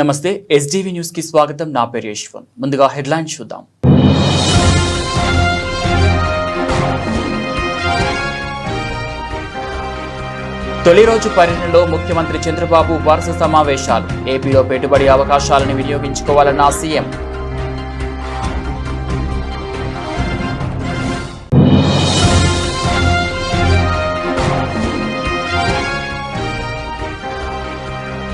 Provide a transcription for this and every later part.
నమస్తే SDV news కి స్వాగతం. నా పేరు యశ్వంత్. ముందుగా హెడ్లైన్స్ చూద్దాం. తొలి రోజు పర్యటనలో ముఖ్యమంత్రి చంద్రబాబు వరుస సమావేశాలు. ఏపీలో పెట్టుబడి అవకాశాలను వినియోగించుకోవాలన్న సీఎం.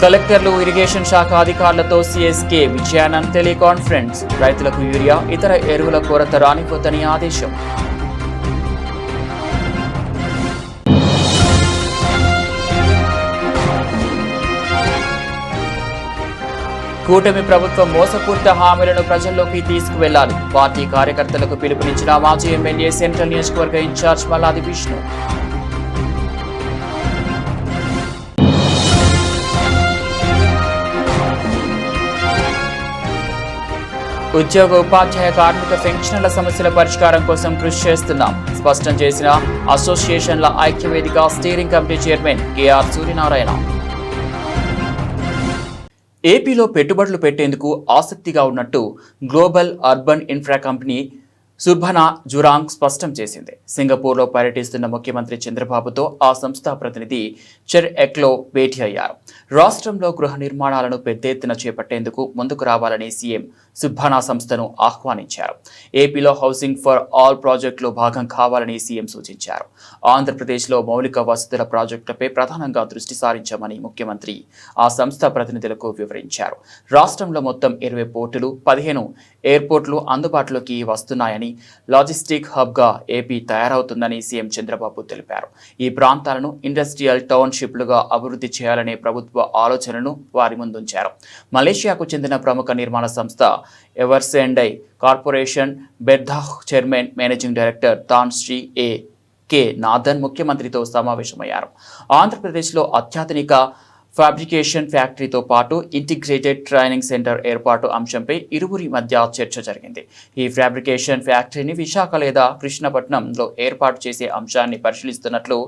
కలెక్టర్లు, ఇరిగేషన్ శాఖ అధికారులతో సీఎస్కే విజయానంద్ టెలికాన్ఫరెన్స్. రైతులకు యూరియా, ఇతర ఎరువుల కొరత రానిపోతని ఆదేశం. కూటమి ప్రభుత్వం మోసపూరిత హామీలను ప్రజల్లోకి తీసుకువెళ్లాలి. పార్టీ కార్యకర్తలకు పిలుపునిచ్చిన మాజీ ఎమ్మెల్యే సెంట్రల్ నియోజకవర్గ ఇన్ఛార్జ్ మల్లాది విష్ణు. ఉద్యోగ, ఉపాధ్యాయ, కార్మిక పెన్షన్ల సమస్యల పరిష్కారం కోసం కృషి చేస్తున్నాం స్పష్టం చేసిన అసోసియేషన్ల ఐక్యవేదిక steering committee chairman K R Suryanarayana. ఏపీలో పెట్టుబడులు పెట్టేందుకు ఆసక్తిగా ఉన్నట్టు global urban infra company Surbana Jurong స్పష్టం చేసింది. సింగపూర్లో పర్యటిస్తున్న ముఖ్యమంత్రి చంద్రబాబుతో ఆ సంస్థ ప్రతినిధి చెర్ ఎక్లో భేటీ అయ్యారు. రాష్ట్రంలో గృహ నిర్మాణాలను పెద్ద ఎత్తున చేపట్టేందుకు ముందుకు రావాలని సీఎం సుర్భనా సంస్థను ఆహ్వానించారు. ఏపీలో హౌసింగ్ ఫర్ ఆల్ ప్రాజెక్టులో భాగం కావాలని సీఎం సూచించారు. ఆంధ్రప్రదేశ్లో మౌలిక వసతుల ప్రాజెక్టులపై ప్రధానంగా దృష్టి సారించామని ముఖ్యమంత్రి ఆ సంస్థ ప్రతినిధులకు వివరించారు. రాష్ట్రంలో మొత్తం 20 పోర్టులు, 15 ఎయిర్పోర్టులు అందుబాటులోకి వస్తున్నాయని, లాజిస్టిక్ హబ్గా ఏపీ తయారవుతుందని సీఎం చంద్రబాబు తెలిపారు. ఈ ప్రాంతాలను ఇండస్ట్రియల్ టౌన్షిప్లుగా అభివృద్ధి చేయాలనే ప్రభుత్వ ఆలోచనను వారి ముందుంచారు. మలేషియాకు చెందిన ప్రముఖ నిర్మాణ సంస్థ ఎవర్సెండై కార్పొరేషన్ బెర్దాహ్ చైర్మన్, మేనేజింగ్ డైరెక్టర్ తాన్ శ్రీ కే నాథన్ ముఖ్యమంత్రితో సమావేశమయ్యారు. ఆంధ్రప్రదేశ్లో అత్యాధునిక ఫ్యాబ్రికేషన్ ఫ్యాక్టరీతో పాటు ఇంటిగ్రేటెడ్ ట్రైనింగ్ సెంటర్ ఏర్పాటు అంశంపై ఇరువురి మధ్య చర్చ జరిగింది. ఈ ఫ్యాబ్రికేషన్ ఫ్యాక్టరీని విశాఖ లేదా కృష్ణపట్నంలో ఏర్పాటు చేసే అంశాన్ని పరిశీలిస్తున్నట్లు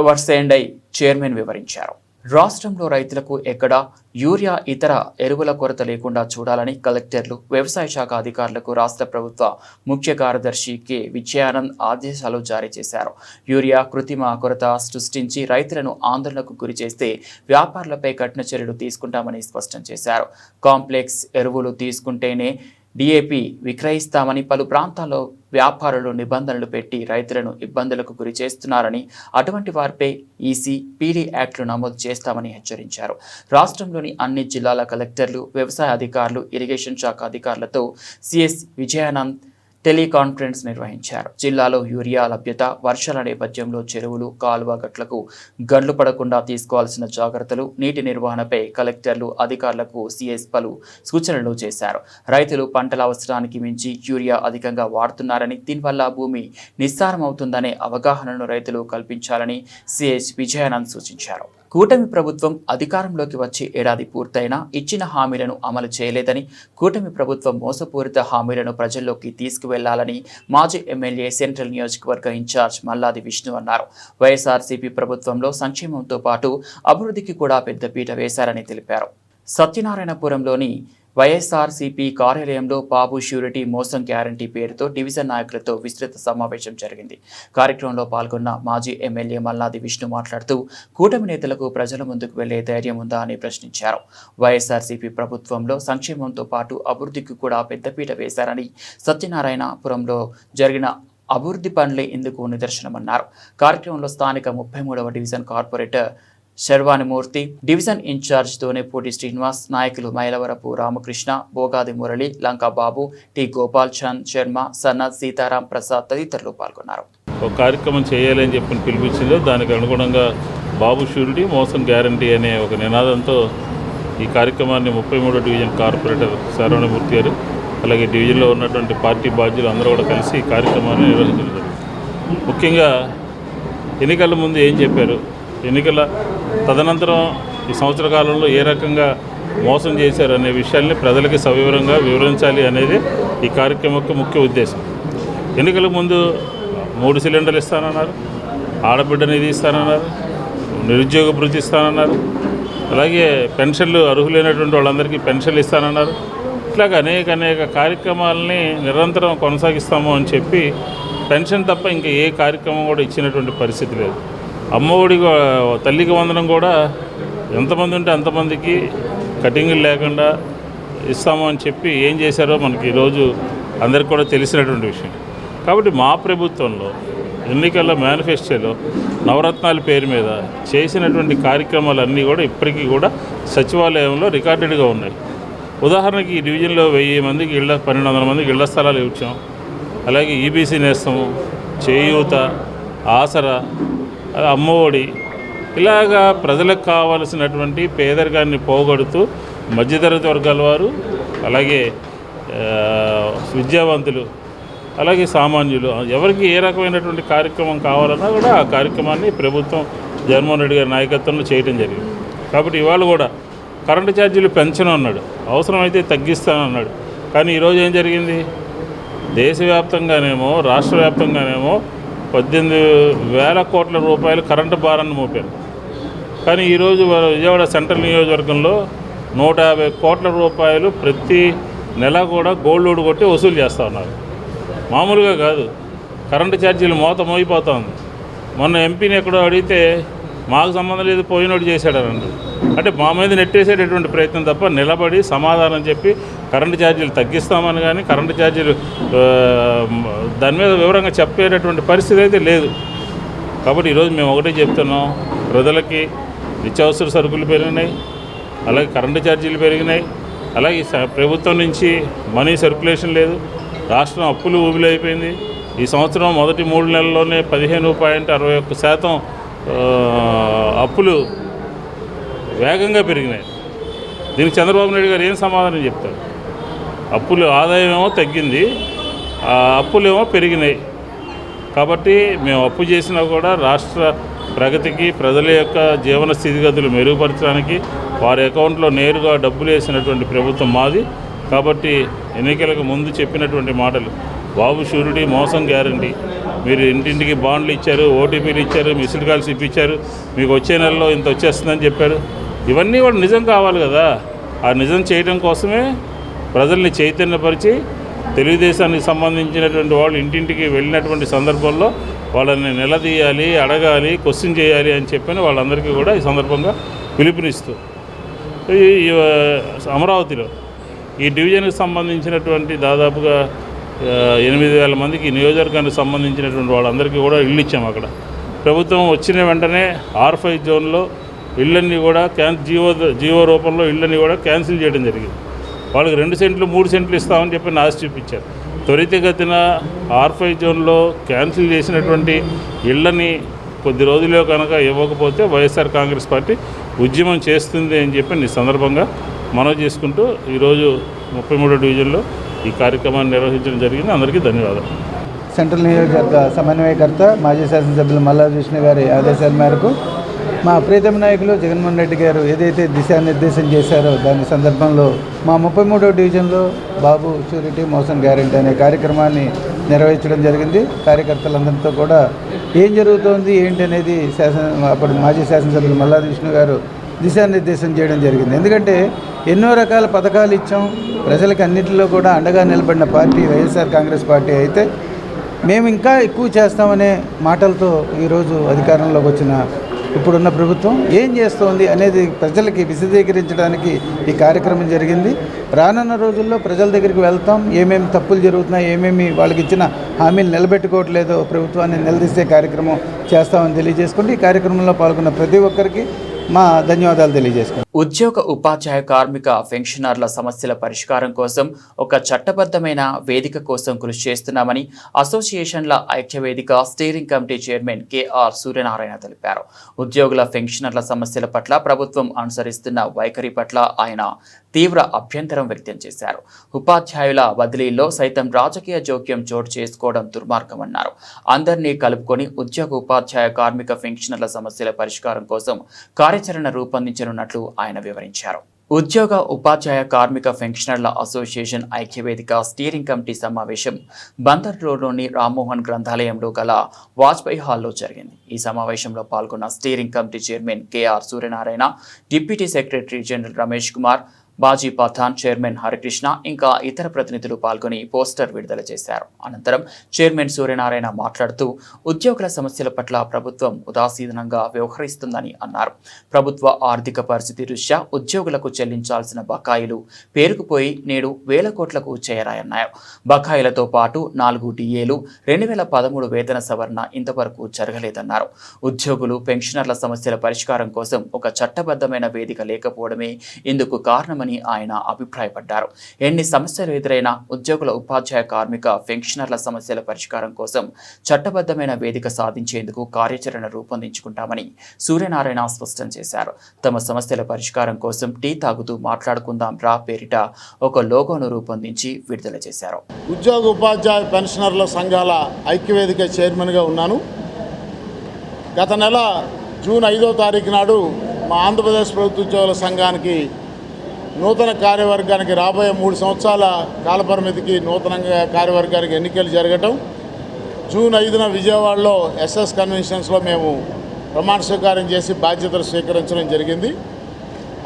ఎవర్సెండై చైర్మన్ వివరించారు. రాష్ట్రంలో రైతులకు ఎక్కడ యూరియా, ఇతర ఎరువుల కొరత లేకుండా చూడాలని కలెక్టర్లు, వ్యవసాయ శాఖ అధికారులకు రాష్ట్ర ప్రభుత్వ ముఖ్య కార్యదర్శి కె విజయానంద్ ఆదేశాలు జారీ చేశారు. యూరియా కృత్రిమ కొరత సృష్టించి రైతులను ఆందోళనకు గురి చేస్తే వ్యాపారులపై కఠిన చర్యలు తీసుకుంటామని స్పష్టం చేశారు. కాంప్లెక్స్ ఎరువులు తీసుకుంటేనే డిఏపి విక్రయిస్తామని పలు ప్రాంతాల్లో వ్యాపారులు నిబంధనలు పెట్టి రైతులను ఇబ్బందులకు గురి చేస్తున్నారని, అటువంటి వారిపై ఈసీ, పీడీ యాక్టులు నమోదు చేస్తామని హెచ్చరించారు. రాష్ట్రంలోని అన్ని జిల్లాల కలెక్టర్లు, వ్యవసాయ అధికారులు, ఇరిగేషన్ శాఖ అధికారులతో సిఎస్ విజయానంద్ టెలికాన్ఫరెన్స్ నిర్వహించారు. జిల్లాలో యూరియా లభ్యత, వర్షాల నేపథ్యంలో చెరువులు, కాలువ గట్లకు గండ్లు పడకుండా తీసుకోవాల్సిన జాగ్రత్తలు, నీటి నిర్వహణపై కలెక్టర్లు, అధికారులకు సిఎస్ పలు సూచనలు చేశారు. రైతులు పంటల అవసరానికి మించి యూరియా అధికంగా వాడుతున్నారని, దీనివల్ల భూమి నిస్సారం అవుతుందనే అవగాహనను రైతులు కల్పించాలని సిఎస్ విజయానంద్ సూచించారు. కూటమి ప్రభుత్వం అధికారంలోకి వచ్చి ఏడాది పూర్తయినా ఇచ్చిన హామీలను అమలు చేయలేదని, కూటమి ప్రభుత్వం మోసపూరిత హామీలను ప్రజల్లోకి తీసుకువెళ్లాలని మాజీ ఎమ్మెల్యే సెంట్రల్ నియోజకవర్గ ఇన్ఛార్జ్ మల్లాది విష్ణు అన్నారు. వైఎస్ఆర్సీపీ ప్రభుత్వంలో సంక్షేమంతో పాటు అభివృద్ధికి కూడా పెద్దపీట వేశారని తెలిపారు. సత్యనారాయణపురంలోని వైఎస్ఆర్సీపీ కార్యాలయంలో బాబు ష్యూరిటీ మోసం గ్యారంటీ పేరుతో డివిజన్ నాయకులతో విస్తృత సమావేశం జరిగింది. కార్యక్రమంలో పాల్గొన్న మాజీ ఎమ్మెల్యే మల్లాది విష్ణు మాట్లాడుతూ కూటమి నేతలకు ప్రజల ముందుకు వెళ్లే ధైర్యం ఉందా అని ప్రశ్నించారు. వైఎస్ఆర్సీపీ ప్రభుత్వంలో సంక్షేమంతో పాటు అభివృద్ధికి కూడా పెద్దపీట వేశారని, సత్యనారాయణపురంలో జరిగిన అభివృద్ధి పనులే ఇందుకు నిదర్శనమన్నారు. కార్యక్రమంలో స్థానిక 33వ division corporator Sharvani Murthy, division incharge Donepudi Srinivas, నాయకులు మైలవరపు రామకృష్ణ, బోగాది మురళి, లంకా బాబు, టి గోపాల్ చంద్ శర్మ, సన్నద్ సీతారాం ప్రసాద్ తదితరులు పాల్గొన్నారు. ఒక కార్యక్రమం చేయాలని చెప్పి పిలిపించిందో దానికి అనుగుణంగా బాబు షూరిటీ మోసం గ్యారంటీ అనే ఒక నినాదంతో ఈ కార్యక్రమాన్ని 33వ డివిజన్ కార్పొరేటర్ శర్వాణిమూర్తి గారు, అలాగే డివిజన్లో ఉన్నటువంటి పార్టీ బాధ్యులు అందరూ కూడా కలిసి ఈ కార్యక్రమాన్ని నిర్వహించడం జరిగింది. ముఖ్యంగా ఎన్నికల ముందు ఏం చెప్పారు, ఎన్నికల తదనంతరం ఈ సంవత్సర కాలంలో ఏ రకంగా మోసం చేశారు అనే విషయాల్ని ప్రజలకి సవివరంగా వివరించాలి అనేది ఈ కార్యక్రమం యొక్క ముఖ్య ఉద్దేశం. ఎన్నికల ముందు 3 సిలిండర్లు ఇస్తానన్నారు, ఆడబిడ్డ నిధి ఇస్తానన్నారు, నిరుద్యోగ భృతి ఇస్తానన్నారు. అలాగే పెన్షన్లు అర్హులైనటువంటి వాళ్ళందరికీ పెన్షన్లు ఇస్తానన్నారు. ఇట్లాగ అనేక కార్యక్రమాలని నిరంతరం కొనసాగిస్తాము అని చెప్పి పెన్షన్ తప్ప ఇంకా ఏ కార్యక్రమం కూడా ఇచ్చినటువంటి పరిస్థితి లేదు. అమ్మఒడి తల్లికి వందనం కూడా ఎంతమంది ఉంటే అంతమందికి కటింగులు లేకుండా ఇస్తాము అని చెప్పి ఏం చేశారో మనకి ఈరోజు అందరికీ కూడా తెలిసినటువంటి విషయం. కాబట్టి మా ప్రభుత్వంలో ఎన్నికల మేనిఫెస్టోలో నవరత్నాల పేరు మీద చేసినటువంటి కార్యక్రమాలన్నీ కూడా ఇప్పటికీ కూడా సచివాలయంలో రికార్డెడ్గా ఉన్నాయి. ఉదాహరణకి ఈ డివిజన్లో 1000 మందికి 1200 మందికి ఇళ్ల స్థలాలు ఇచ్చాం. అలాగే ఈబీసీ నేస్తము, చేయూత, ఆసరా, అమ్మఒడి, ఇలాగా ప్రజలకు కావలసినటువంటి పేదరికాన్ని పోగొడుతూ మధ్యతరగతి వర్గాల వారు, అలాగే విద్యావంతులు, అలాగే సామాన్యులు ఎవరికి ఏ రకమైనటువంటి కార్యక్రమం కావాలన్నా కూడా ఆ కార్యక్రమాన్ని ప్రభుత్వం జగన్మోహన్ రెడ్డి గారి నాయకత్వంలో చేయడం జరిగింది. కాబట్టి ఇవాళ కూడా కరెంటు ఛార్జీలు పెంచను అన్నాడు, అవసరమైతే తగ్గిస్తానన్నాడు. కానీ ఈరోజు ఏం జరిగింది? దేశవ్యాప్తంగానేమో రాష్ట్ర వ్యాప్తంగానేమో 18,000 కోట్ల రూపాయలు కరెంటు భారాన్ని మోపారు. కానీ ఈరోజు విజయవాడ సెంట్రల్ నియోజకవర్గంలో 150 కోట్ల రూపాయలు ప్రతి నెల కూడా గోల్డ్ లోడ్ కొట్టి వసూలు చేస్తూ ఉన్నారు. మామూలుగా కాదు, కరెంటు ఛార్జీలు మోయిపోతూ ఉంది. మొన్న ఎంపీని ఎక్కడో అడిగితే మాకు సంబంధం లేదు, పోయినోడు చేశాడనండి. అంటే మా మీద నెట్టేసేటటువంటి ప్రయత్నం తప్ప నిలబడి సమాధానం చెప్పి కరెంటు ఛార్జీలు తగ్గిస్తామని కానీ కరెంటు ఛార్జీలు దాని మీద వివరంగా చెప్పేటటువంటి పరిస్థితి అయితే లేదు. కాబట్టి ఈరోజు మేము ఒకటే చెప్తున్నాం, ప్రజలకి నిత్యావసర సరుకులు పెరిగినాయి, అలాగే కరెంటు ఛార్జీలు పెరిగినాయి, అలాగే ప్రభుత్వం నుంచి మనీ సర్క్యులేషన్ లేదు, రాష్ట్రం అప్పులు ఊబిలైపోయింది. ఈ సంవత్సరం మొదటి 3 నెలల్లోనే 15.61% అప్పులు వేగంగా పెరిగినాయి. దీనికి చంద్రబాబు నాయుడు గారు ఏం సమాధానం చెప్తారు? అప్పులు ఆదాయం ఏమో తగ్గింది, అప్పులేమో పెరిగినాయి. కాబట్టి మేము అప్పు చేసినా కూడా రాష్ట్ర ప్రగతికి, ప్రజల యొక్క జీవన స్థితిగతులు మెరుగుపరచడానికి వారి అకౌంట్లో నేరుగా డబ్బులు వేసినటువంటి ప్రభుత్వం మాది. కాబట్టి ఎన్నికలకు ముందు చెప్పినటువంటి మాటలు, బాబు షూరిటీ, మోసం గ్యారంటీ, మీరు ఇంటింటికి బాండ్లు ఇచ్చారు, ఓటీపీలు ఇచ్చారు, మిస్డ్ కాల్స్ ఇప్పించారు, మీకు వచ్చే నెలలో ఇంత వచ్చేస్తుందని చెప్పారు. ఇవన్నీ కూడా నిజం కావాలి కదా. ఆ నిజం చేయడం కోసమే ప్రజల్ని చైతన్యపరిచి తెలుగుదేశానికి సంబంధించినటువంటి వాళ్ళు ఇంటింటికి వెళ్ళినటువంటి సందర్భంలో వాళ్ళని నిలదీయాలి, అడగాలి, క్వశ్చన్ చేయాలి అని చెప్పని వాళ్ళందరికీ కూడా ఈ సందర్భంగా పిలుపునిస్తూ ఈ అమరావతిలో ఈ డివిజన్కి సంబంధించినటువంటి దాదాపుగా 8,000 మందికి ఈ నియోజకవర్గానికి సంబంధించినటువంటి వాళ్ళందరికీ కూడా ఇళ్ళు ఇచ్చాము. అక్కడ ప్రభుత్వం వచ్చిన వెంటనే R5 జోన్లో ఇళ్ళన్నీ కూడా జీవో రూపంలో ఇళ్ళన్నీ కూడా క్యాన్సిల్ చేయడం జరిగింది. వాళ్ళకి 2 సెంట్లు 3 సెంట్లు ఇస్తామని చెప్పి ఆశ చూపించారు. త్వరితగతిన R5 జోన్లో క్యాన్సిల్ చేసినటువంటి ఇళ్ళని కొద్ది రోజుల్లో కనుక ఇవ్వకపోతే వైఎస్ఆర్ కాంగ్రెస్ పార్టీ ఉద్యమం చేస్తుంది అని చెప్పి ఈ సందర్భంగా మనవి చేసుకుంటూ ఈరోజు 33వ డివిజన్లో ఈ కార్యక్రమాన్ని నిర్వహించడం జరిగింది. అందరికీ ధన్యవాదాలు. సెంట్రల్ నియోజకవర్గ సమన్వయకర్త మాజీ శాసనసభ్యులు మల్లాది విష్ణు గారి ఆదేశాల మేరకు మా ప్రీతమ నాయకులు జగన్మోహన్ రెడ్డి గారు ఏదైతే దిశానిర్దేశం చేశారో దాని సందర్భంలో మా 33వ డివిజన్లో బాబు షూరిటీ మోసం గ్యారెంటీ అనే కార్యక్రమాన్ని నిర్వహించడం జరిగింది. కార్యకర్తలందరితో కూడా ఏం జరుగుతోంది ఏంటి అనేది అప్పుడు మాజీ శాసనసభ్యులు మల్లాది విష్ణు గారు దిశానిర్దేశం చేయడం జరిగింది. ఎందుకంటే ఎన్నో రకాల పథకాలు ఇచ్చాం, ప్రజలకు అన్నింటిలో కూడా అండగా నిలబడిన పార్టీ వైఎస్ఆర్ కాంగ్రెస్ పార్టీ అయితే మేము ఇంకా ఎక్కువ చేస్తామనే మాటలతో ఈరోజు అధికారంలోకి వచ్చిన ఇప్పుడున్న ప్రభుత్వం ఏం చేస్తోంది అనేది ప్రజలకి విశదీకరించడానికి ఈ కార్యక్రమం జరిగింది. రానున్న రోజుల్లో ప్రజల దగ్గరికి వెళ్తాం, ఏమేమి తప్పులు జరుగుతున్నాయి, ఏమేమి వాళ్ళకి ఇచ్చిన హామీలు నిలబెట్టుకోవట్లేదో ప్రభుత్వాన్ని నిలదీసే కార్యక్రమం చేస్తామని తెలియజేసుకుంటూ ఈ కార్యక్రమంలో పాల్గొన్న ప్రతి ఒక్కరికి మా ధన్యవాదాలు తెలియజేసుకుంటాం. ఉద్యోగ ఉపాధ్యాయ కార్మిక పెన్షనర్ల సమస్యల పరిష్కారం కోసం ఒక చట్టబద్ధమైన వేదిక కోసం కృషి చేస్తున్నామని అసోసియేషన్ల ఐక్యవేదిక steering committee chairman KR Suryanarayana తెలిపారు. ఉద్యోగుల పెన్షనర్ల సమస్యల పట్ల ప్రభుత్వం అనుసరిస్తున్న వైఖరి పట్ల ఆయన తీవ్ర అభ్యంతరం వ్యక్తం చేశారు. ఉపాధ్యాయుల బదిలీల్లో సైతం రాజకీయ జోక్యం చోటు చేసుకోవడం దుర్మార్గమన్నారు. అందరినీ కలుపుకొని ఉద్యోగ ఉపాధ్యాయ కార్మిక పెన్షనర్ల సమస్యల పరిష్కారం కోసం కార్యాచరణ రూపొందించనున్నట్లు ఆయన వివరించారు. ఉద్యోగ ఉపాధ్యాయ కార్మిక పెన్షనర్ల అసోసియేషన్ ఐక్యవేదిక స్టీరింగ్ కమిటీ సమావేశం బందర్ రోడ్లోని రామ్మోహన్ గ్రంథాలయంలో గల వాజ్పేయి హాల్లో జరిగింది. ఈ సమావేశంలో పాల్గొన్న steering committee chairman KR Suryanarayana, deputy secretary general Ramesh Kumar, Baji Pathan, chairman Harikrishna ఇంకా ఇతర ప్రతినిధులు పాల్గొని పోస్టర్ విడుదల చేశారు. అనంతరం చైర్మన్ సూర్యనారాయణ మాట్లాడుతూ ఉద్యోగుల సమస్యల పట్ల ప్రభుత్వం ఉదాసీనంగా వ్యవహరిస్తుందని అన్నారు. ప్రభుత్వ ఆర్థిక పరిస్థితి దృష్ట్యా ఉద్యోగులకు చెల్లించాల్సిన బకాయిలు పేరుకుపోయి నేడు వేల కోట్లకు చేరాయన్నారు. బకాయిలతో పాటు 4 డిఏలు, 2013 వేతన సవరణ ఇంతవరకు జరగలేదన్నారు. ఉద్యోగులు, పెన్షనర్ల సమస్యల పరిష్కారం కోసం ఒక చట్టబద్ధమైన వేదిక లేకపోవడమే ఇందుకు కారణమని ఆయన అభిప్రాయపడ్డారు. ఎన్ని సమస్యలు ఎదురైనా ఉద్యోగుల, ఉపాధ్యాయ, కార్మిక, పెన్షనర్ల సమస్యల పరిష్కారం కోసం చట్టబద్ధమైన వేదిక సాధించేందుకు కార్యాచరణ రూపొందించుకుంటామని సూర్యనారాయణ స్పష్టం చేశారు. తమ సమస్యల పరిష్కారం కోసం టీ తాగుతూ మాట్లాడుకుందాం రా పేరిట ఒక లోగోను రూపొందించి విడుదల చేశారు. ఉద్యోగ, ఉపాధ్యాయ, పెన్షనర్ల సంఘాల ఐక్యవేదిక చైర్మన్గా ఉన్నాను. గత నెల జూన్ 5వ తారీఖు నాడు మా ఆంధ్రప్రదేశ్ ప్రభుత్వ ఉద్యోగుల సంఘానికి నూతన కార్యవర్గానికి రాబోయే 3 సంవత్సరాల కాలపరిమితికి నూతనంగా కార్యవర్గానికి ఎన్నికలు జరగటం, జూన్ 5న విజయవాడలో ఎస్ఎస్ కన్వెన్షన్స్లో మేము ప్రమాణ స్వీకారం చేసి బాధ్యతలు స్వీకరించడం జరిగింది.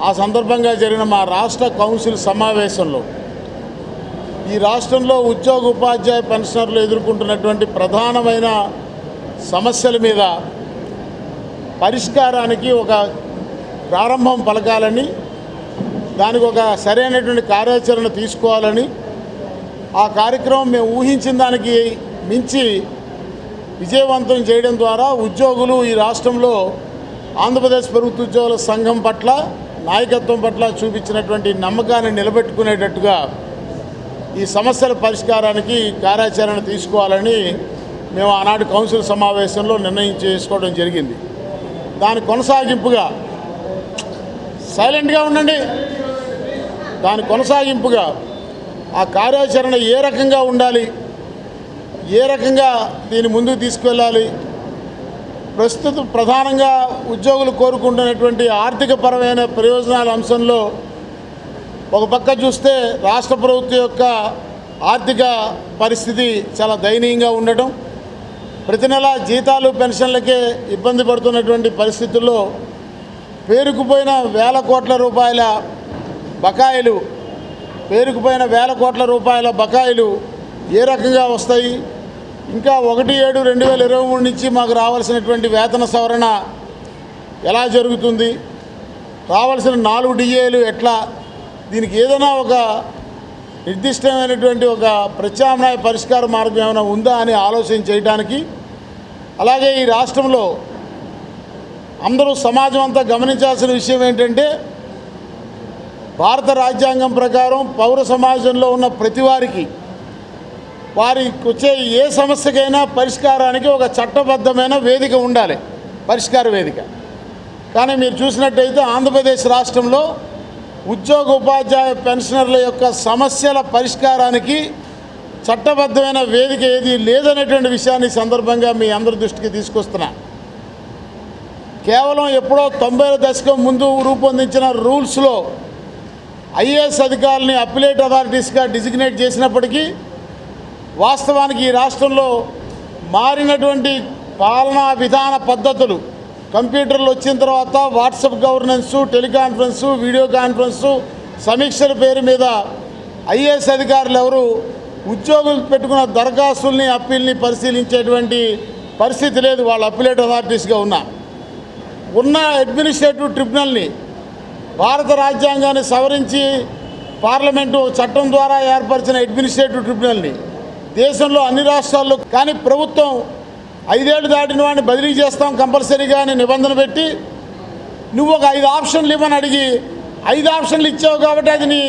ఆ సందర్భంగా జరిగిన మా రాష్ట్ర కౌన్సిల్ సమావేశంలో ఈ రాష్ట్రంలో ఉద్యోగ, ఉపాధ్యాయ, పెన్షనర్లు ఎదుర్కొంటున్నటువంటి ప్రధానమైన సమస్యల మీద పరిష్కారానికి ఒక ప్రారంభం పలకాలని, దానికి ఒక సరైనటువంటి కార్యాచరణ తీసుకోవాలని, ఆ కార్యక్రమం మేము ఊహించిన దానికి మించి విజయవంతం చేయడం ద్వారా ఉద్యోగులు ఈ రాష్ట్రంలో ఆంధ్రప్రదేశ్ ప్రభుత్వ ఉద్యోగుల సంఘం పట్ల, నాయకత్వం పట్ల చూపించినటువంటి నమ్మకాన్ని నిలబెట్టుకునేటట్టుగా ఈ సమస్యల పరిష్కారానికి కార్యాచరణ తీసుకోవాలని మేము ఆనాడు కౌన్సిల్ సమావేశంలో నిర్ణయం చేసుకోవడం జరిగింది. దాని కొనసాగింపుగా సైలెంట్గా ఉండండి. దాని కొనసాగింపుగా ఆ కార్యాచరణ ఏ రకంగా ఉండాలి, ఏ రకంగా దీన్ని ముందుకు తీసుకువెళ్ళాలి, ప్రస్తుతం ప్రధానంగా ఉద్యోగులు కోరుకుంటున్నటువంటి ఆర్థికపరమైన ప్రయోజనాల అంశంలో ఒక పక్క చూస్తే రాష్ట్ర ప్రభుత్వం యొక్క ఆర్థిక పరిస్థితి చాలా దయనీయంగా ఉండటం, ప్రతి నెల జీతాలు, పెన్షన్లకే ఇబ్బంది పడుతున్నటువంటి పరిస్థితుల్లో పేరుకుపోయిన వేల కోట్ల రూపాయల బకాయిలు ఏ రకంగా వస్తాయి, ఇంకా 1/7/2023 నుంచి మాకు రావాల్సినటువంటి వేతన సవరణ ఎలా జరుగుతుంది, రావాల్సిన 4 డిఏలు ఎట్లా, దీనికి ఏదైనా ఒక నిర్దిష్టమైనటువంటి ఒక ప్రత్యామ్నాయ పరిష్కార మార్గం ఏమైనా ఉందా అని ఆలోచన చేయడానికి, అలాగే ఈ రాష్ట్రంలో అందరూ సమాజం అంతా గమనించాల్సిన విషయం ఏంటంటే భారత రాజ్యాంగం ప్రకారం పౌర సమాజంలో ఉన్న ప్రతి వారికి వారికి వచ్చే ఏ సమస్యకైనా పరిష్కారానికి ఒక చట్టబద్ధమైన వేదిక ఉండాలి, పరిష్కార వేదిక. కానీ మీరు చూసినట్టయితే ఆంధ్రప్రదేశ్ రాష్ట్రంలో ఉద్యోగ, ఉపాధ్యాయ, పెన్షనర్ల యొక్క సమస్యల పరిష్కారానికి చట్టబద్ధమైన వేదిక ఏది లేదనేటువంటి విషయాన్ని సందర్భంగా మీ అందరి దృష్టికి తీసుకొస్తున్నా. కేవలం ఎప్పుడో 90ల దశకం ముందు రూపొందించిన రూల్స్లో ఐఏఎస్ అధికారులని అప్పిలేట్ అథారిటీస్గా డిజిగ్నేట్ చేసినప్పటికీ వాస్తవానికి ఈ రాష్ట్రంలో మారినటువంటి పాలనా విధాన పద్ధతులు, కంప్యూటర్లు వచ్చిన తర్వాత WhatsApp governance, teleconference, video conference, సమీక్షల పేరు మీద ఐఏఎస్ అధికారులు ఎవరు ఉద్యోగులు పెట్టుకున్న దరఖాస్తుల్ని, అప్పీల్ని పరిశీలించేటువంటి పరిస్థితి లేదు. వాళ్ళు అప్పిలేట్ అథారిటీస్గా ఉన్న అడ్మినిస్ట్రేటివ్ ట్రిబ్యునల్ని, భారత రాజ్యాంగాన్ని సవరించి పార్లమెంటు చట్టం ద్వారా ఏర్పరిచిన అడ్మినిస్ట్రేటివ్ ట్రిబ్యునల్ని దేశంలో అన్ని రాష్ట్రాల్లో, కానీ ప్రభుత్వం 5 ఏళ్ళు దాటిన వాడిని బదిలీ చేస్తాం కంపల్సరీగా అని నిబంధన పెట్టి నువ్వు ఒక 5 ఆప్షన్లు ఇవ్వని అడిగి 5 ఆప్షన్లు ఇచ్చావు కాబట్టి అది నీ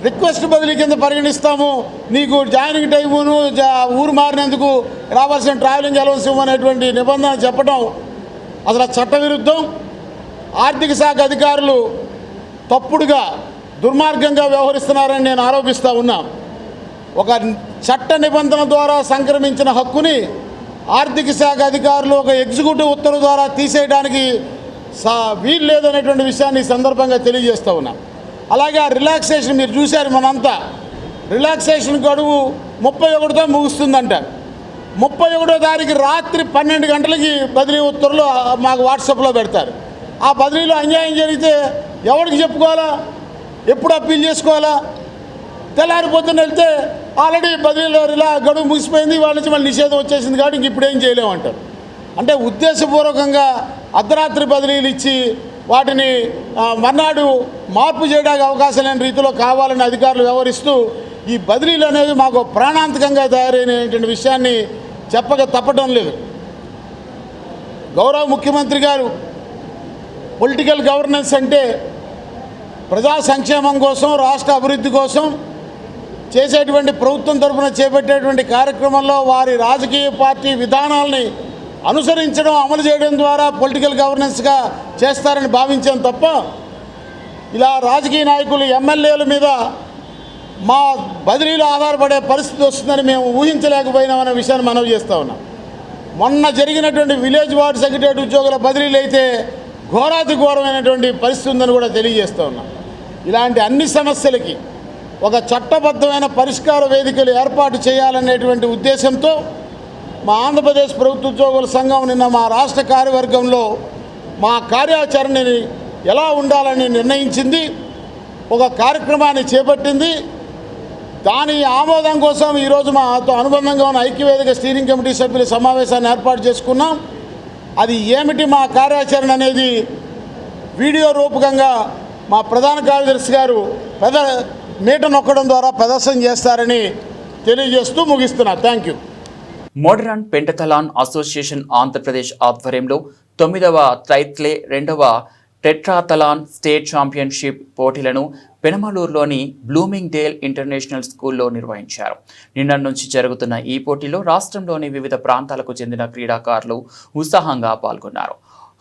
రిక్వెస్ట్ బదిలీ కింద పరిగణిస్తాము, నీకు జాయినింగ్ టైమును, ఊరు మారినందుకు రావాల్సిన ట్రావెలింగ్ అలవెన్స్ ఇవ్వనేటువంటి నిబంధన చెప్పడం అసలు చట్టవిరుద్ధం. ఆర్థిక శాఖ అధికారులు తప్పుడుగా, దుర్మార్గంగా వ్యవహరిస్తున్నారని నేను ఆరోపిస్తూ ఉన్నా. ఒక చట్ట నిబంధన ద్వారా సంక్రమించిన హక్కుని ఆర్థిక శాఖ అధికారులు ఒక ఎగ్జిక్యూటివ్ ఉత్తర్వు ద్వారా తీసేయడానికి వీలు లేదనేటువంటి విషయాన్ని ఈ సందర్భంగా తెలియజేస్తూ ఉన్నా. అలాగే ఆ రిలాక్సేషన్ మీరు చూశారు, మనంతా రిలాక్సేషన్ గడువు 31తో ముగుస్తుందంట. 31వ తారీఖు రాత్రి 12 గంటలకి బదిలీ ఉత్తర్వులు మాకు వాట్సాప్లో పెడతారు. ఆ బదిలీలో అన్యాయం జరిగితే ఎవరికి చెప్పుకోవాలా, ఎప్పుడు అప్పీల్ చేసుకోవాలా? తెల్లారి పొద్దున్న వెళ్తే ఆల్రెడీ బదిలీలో గడువు ముగిసిపోయింది, వాళ్ళ నుంచి మళ్ళీ నిషేధం వచ్చేసింది కాబట్టి ఇంక ఇప్పుడు ఏం చేయలేమంటారు. అంటే ఉద్దేశపూర్వకంగా అర్ధరాత్రి బదిలీలు ఇచ్చి వాటిని మర్నాడు మార్పు చేయడానికి అవకాశం లేని రీతిలో కావాలని అధికారులు వ్యవహరిస్తూ ఈ బదిలీలు అనేవి మాకు ప్రాణాంతకంగా తయారైనటువంటి విషయాన్ని చెప్పక తప్పటం లేదు. గౌరవ ముఖ్యమంత్రి గారు పొలిటికల్ గవర్నెన్స్ అంటే ప్రజా సంక్షేమం కోసం, రాష్ట్ర అభివృద్ధి కోసం చేసేటువంటి ప్రభుత్వం తరఫున చేపట్టేటువంటి కార్యక్రమంలో వారి రాజకీయ పార్టీ విధానాలని అనుసరించడం, అమలు చేయడం ద్వారా పొలిటికల్ గవర్నెన్స్గా చేస్తారని భావించాం తప్ప ఇలా రాజకీయ నాయకులు, ఎమ్మెల్యేల మీద మా బదిలీలు ఆధారపడే పరిస్థితి వస్తుందని మేము ఊహించలేకపోయినామనే విషయాన్ని మనవి చేస్తూ ఉన్నాం. మొన్న జరిగినటువంటి విలేజ్ వార్డ్ సెక్రటరీ ఉద్యోగుల బదిలీలు అయితే ఘోరాతి ఘోరమైనటువంటి పరిస్థితి ఉందని కూడా తెలియజేస్తూ ఉన్నాం. ఇలాంటి అన్ని సమస్యలకి ఒక చట్టబద్ధమైన పరిష్కార వేదికలు ఏర్పాటు చేయాలనేటువంటి ఉద్దేశంతో మా ఆంధ్రప్రదేశ్ ప్రభుత్వ ఉద్యోగుల సంఘం నిన్న మా రాష్ట్ర కార్యవర్గంలో మా కార్యాచరణని ఎలా ఉండాలని నిర్ణయించింది, ఒక కార్యక్రమాన్ని చేపట్టింది. దాని ఆమోదం కోసం ఈరోజు మాతో అనుబంధంగా ఉన్న ఐక్యవేదిక స్టీరింగ్ కమిటీ సభ్యుల సమావేశాన్ని ఏర్పాటు చేసుకున్నాం. అది ఏమిటి మా కార్యాచరణ అనేది వీడియో రూపకంగా మా ప్రధాన కార్యదర్శి గారు మీట నొక్కడం ద్వారా ప్రదర్శన చేస్తారని తెలియజేస్తూ ముగిస్తున్నా. Thank you. Modern pentathlon association Andhra Pradesh ఆధ్వర్యంలో 9వ ట్రైత్లే 2వ టెట్రాథలాన్ స్టేట్ ఛాంపియన్షిప్ పోటీలను పెనమలూరులోని బ్లూమింగ్ డేల్ ఇంటర్నేషనల్ స్కూల్లో నిర్వహించారు. నిన్న నుంచి జరుగుతున్న ఈ పోటీలో రాష్ట్రంలోని వివిధ ప్రాంతాలకు చెందిన క్రీడాకారులు ఉత్సాహంగా పాల్గొన్నారు.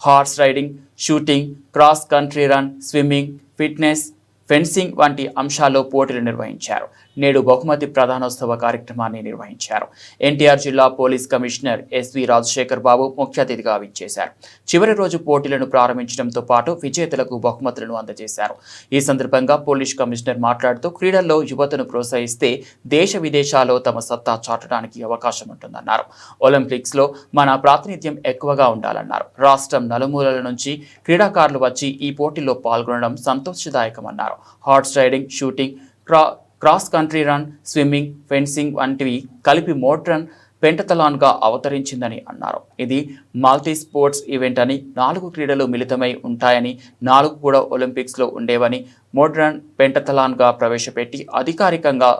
Horse riding, shooting, cross country run, swimming, fitness, fencing వంటి అంశాల్లో పోటీలు నిర్వహించారు. నేడు బహుమతి ప్రధానోత్సవ కార్యక్రమాన్ని నిర్వహించారు. ఎన్టీఆర్ జిల్లా పోలీస్ కమిషనర్ ఎస్వి రాజశేఖర్ బాబు ముఖ్య అతిథిగా విచ్చేశారు. చివరి రోజు పోటీలను ప్రారంభించడంతో పాటు విజేతలకు బహుమతులను అందజేశారు. ఈ సందర్భంగా పోలీస్ కమిషనర్ మాట్లాడుతూ క్రీడల్లో యువతను ప్రోత్సహిస్తే దేశ విదేశాల్లో తమ సత్తా చాటడానికి అవకాశం ఉంటుందన్నారు. ఒలింపిక్స్లో మన ప్రాతినిధ్యం ఎక్కువగా ఉండాలన్నారు. రాష్ట్రం నలుమూలల నుంచి క్రీడాకారులు వచ్చి ఈ పోటీల్లో పాల్గొనడం సంతోషదాయకమన్నారు. Horse riding, shooting, cross country run, swimming, fencing వంటివి కలిపి మోడరన్ పెంటథలాన్గా అవతరించిందని అన్నారు. ఇది మల్టీ స్పోర్ట్స్ ఈవెంట్ అని, 4 క్రీడలు మిళితమై ఉంటాయని, 4 కూడా ఒలింపిక్స్లో ఉండేవని మోడరన్ పెంటథలాన్గా ప్రవేశపెట్టి అధికారికంగా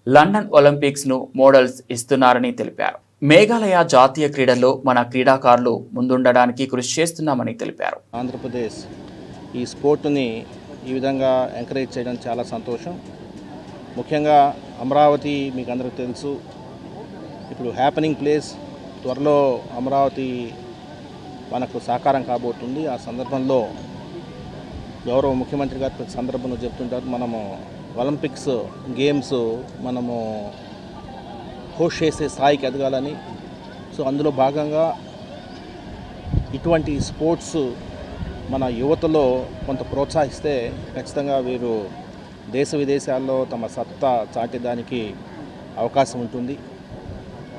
లండన్ ఒలింపిక్స్ను మోడల్స్ ఇస్తున్నారని తెలిపారు. మేఘాలయ జాతీయ క్రీడల్లో మన క్రీడాకారులు ముందుండడానికి కృషి చేస్తున్నామని తెలిపారు. ఆంధ్రప్రదేశ్ ఈ స్పోర్ట్ని ఈ విధంగా ఎంకరేజ్ చేయడం చాలా సంతోషం. ముఖ్యంగా అమరావతి మీకు అందరికీ తెలుసు, ఇప్పుడు హ్యాపెనింగ్ ప్లేస్. త్వరలో అమరావతి మనకు సాకారం కాబోతుంది. ఆ సందర్భంలో గౌరవ ముఖ్యమంత్రి గారు ప్రతి సందర్భంలో చెప్తుంటారు, మనము ఒలింపిక్స్ గేమ్స్ మనము హోస్ట్ చేసే స్థాయికి ఎదగాలని. సో అందులో భాగంగా ఇటువంటి స్పోర్ట్స్ మన యువతలో కొంత ప్రోత్సహిస్తే ఖచ్చితంగా వీరు దేశ విదేశాల్లో తమ సత్తా చాటేదానికి అవకాశం ఉంటుంది.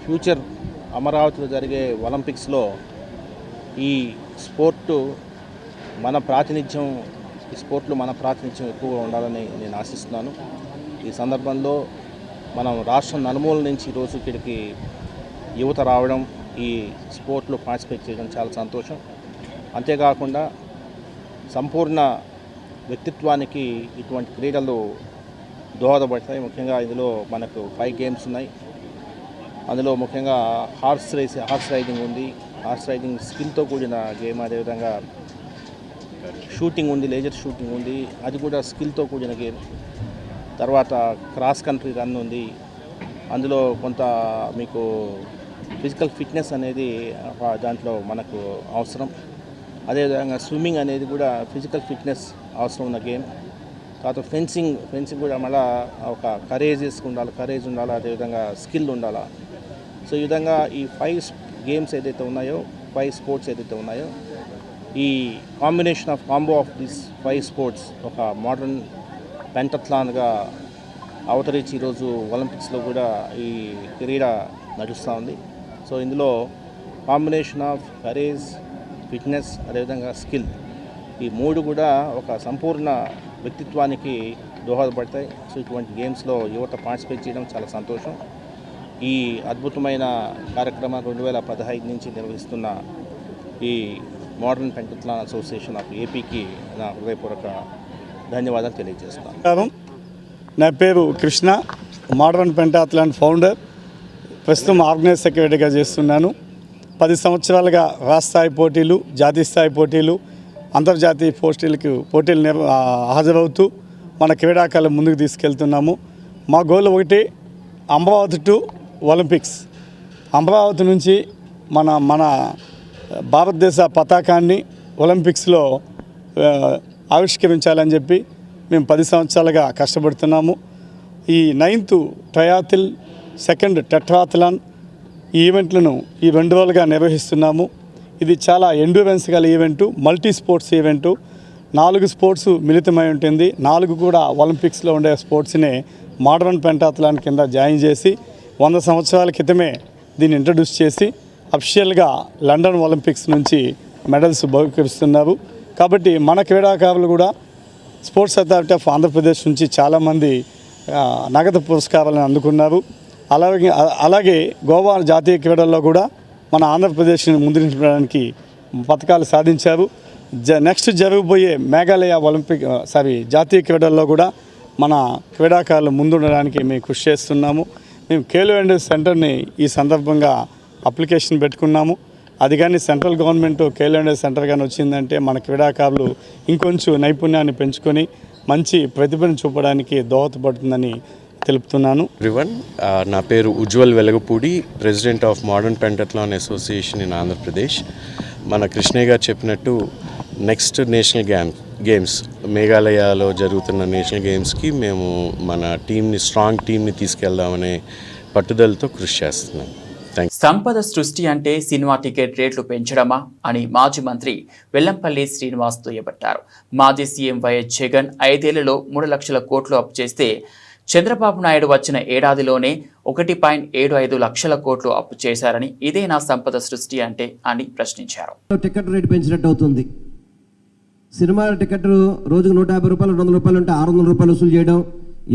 ఫ్యూచర్ అమరావతిలో జరిగే ఒలింపిక్స్లో ఈ స్పోర్ట్లో మన ప్రాతినిధ్యం ఎక్కువగా ఉండాలని నేను ఆశిస్తున్నాను. ఈ సందర్భంలో మనం రాష్ట్రం నలుమూల నుంచి ఈరోజు ఇక్కడికి యువత రావడం, ఈ స్పోర్ట్లో పార్టిసిపేట్ చేయడం చాలా సంతోషం. అంతేకాకుండా సంపూర్ణ వ్యక్తిత్వానికి ఇటువంటి క్రీడలు దోహదపడతాయి. ముఖ్యంగా ఇందులో మనకు 5 గేమ్స్ ఉన్నాయి. అందులో ముఖ్యంగా హార్స్ రైడింగ్ ఉంది. హార్స్ రైడింగ్ స్కిల్తో కూడిన గేమ్. అదేవిధంగా షూటింగ్ ఉంది, లేజర్ షూటింగ్ ఉంది, అది కూడా స్కిల్తో కూడిన గేమ్. తర్వాత క్రాస్ కంట్రీ రన్ ఉంది. అందులో కొంత మీకు ఫిజికల్ ఫిట్నెస్ అనేది దాంట్లో మనకు అవసరం. అదేవిధంగా స్విమ్మింగ్ అనేది కూడా ఫిజికల్ ఫిట్నెస్ అవసరం ఉన్న గేమ్. తర్వాత ఫెన్సింగ్ కూడా మళ్ళీ ఒక కరేజ్ ఉండాలి, అదేవిధంగా స్కిల్ ఉండాలి. సో ఈ విధంగా ఈ 5 గేమ్స్ ఏదైతే ఉన్నాయో, 5 స్పోర్ట్స్ ఏదైతే ఉన్నాయో, ఈ కాంబో ఆఫ్ దిస్ 5 స్పోర్ట్స్ ఒక మోడర్న్ పెంటథ్లాన్గా అవతరించి ఈరోజు ఒలింపిక్స్లో కూడా ఈ క్రీడ నడుస్తూ ఉంది. సో ఇందులో కాంబినేషన్ ఆఫ్ కరేజ్, ఫిట్నెస్, అదేవిధంగా స్కిల్, ఈ మూడు కూడా ఒక సంపూర్ణ వ్యక్తిత్వానికి దోహదపడతాయి. సో ఇటువంటి గేమ్స్లో యువత పార్టిసిపేట్ చేయడం చాలా సంతోషం. ఈ అద్భుతమైన కార్యక్రమం 2015 నుంచి నిర్వహిస్తున్న ఈ మోడర్న్ పెంటథ్లాన్ అసోసియేషన్ ఆఫ్ ఏపీకి నా హృదయపూర్వక ధన్యవాదాలు తెలియజేస్తున్నాను. నా పేరు కృష్ణ, మోడర్న్ పెంటాథ్లాన్ ఫౌండర్. ప్రస్తుతం ఆర్గనైజ్ సెక్రటరీగా చేస్తున్నాను. 10 సంవత్సరాలుగా రాష్ట్ర స్థాయి పోటీలు, జాతీయ స్థాయి పోటీలు, అంతర్జాతీయ పోటీలు హాజరవుతూ మన క్రీడాకారులు ముందుకు తీసుకెళ్తున్నాము. మా గోల్ ఒకటి, అమరావతి టు ఒలింపిక్స్. అమరావతి నుంచి మన భారతదేశ పతాకాన్ని ఒలింపిక్స్లో ఆవిష్కరించాలని చెప్పి మేము 10 సంవత్సరాలుగా కష్టపడుతున్నాము. ఈ 9th ట్రయాథిల్, 2nd టెట్రాథ్లాన్ ఈ ఈవెంట్లను ఈ 2 రోజులుగా నిర్వహిస్తున్నాము. ఇది చాలా ఎండ్యూరెన్స్ గల event, multi sports event. 4 sports మిళితమై ఉంటుంది. 4 కూడా ఒలింపిక్స్లో ఉండే స్పోర్ట్స్ని మోడర్న్ పెంటాథ్లాన్ కింద జాయిన్ చేసి 100 సంవత్సరాల క్రితమే దీన్ని ఇంట్రడ్యూస్ చేసి అఫిషియల్గా లండన్ ఒలింపిక్స్ నుంచి మెడల్స్ బహుకరిస్తున్నారు. కాబట్టి మన క్రీడాకారులు కూడా స్పోర్ట్స్ అథారిటీ ఆఫ్ ఆంధ్రప్రదేశ్ నుంచి చాలామంది నగదు పురస్కారాలను అందుకున్నారు. అలాగే గోవా జాతీయ క్రీడల్లో కూడా మన ఆంధ్రప్రదేశ్ని ముందు నిలపడానికి పథకాలు సాధించారు. నెక్స్ట్ జరగబోయే మేఘాలయ జాతీయ క్రీడల్లో కూడా మన క్రీడాకారులు ముందుండడానికి మేము కృషి చేస్తున్నాము. మేము ఖేలో ఇండియా సెంటర్ని ఈ సందర్భంగా అప్లికేషన్ పెట్టుకున్నాము. అది కానీ central government Khelo India centre కానీ వచ్చిందంటే మన క్రీడాకారులు ఇంకొంచెం నైపుణ్యాన్ని పెంచుకొని మంచి ప్రతిభను చూపడానికి దోహదపడుతుందని తెలుపుతున్నాను. ఎవ్రీవన్, నా పేరు Ujjwal Velagapudi, president of modern pentathlon association in Andhra Pradesh. మన కృష్ణయ్య గారు చెప్పినట్టు నెక్స్ట్ నేషనల్ గేమ్స్ మేఘాలయలో జరుగుతున్న నేషనల్ గేమ్స్కి మేము మన స్ట్రాంగ్ టీంని తీసుకెళ్దామనే పట్టుదలతో కృషి చేస్తున్నాం. సంపద సృష్టి అంటే సినిమా టికెట్ రేట్లు పెంచడమా అని మాజీ మంత్రి వెల్లంపల్లి శ్రీనివాస్ దుయ్యబట్టారు. మాజీ సీఎం వైఎస్ జగన్ 5 ఏళ్లలో 3 లక్షల కోట్లు అప్పు చేస్తే చంద్రబాబు నాయుడు వచ్చిన ఏడాదిలోనే 1.75 లక్షల కోట్లు అప్పు చేశారని, ఇదేనా సంపద సృష్టి అంటే అని ప్రశ్నించారు. టికెట్ రేటు పెంచినట్టు అవుతుంది. సినిమా టికెట్ రోజుకు 150 రూపాయలు, 200 రూపాయలు ఉంటే 600 రూపాయలు వసూలు చేయడం,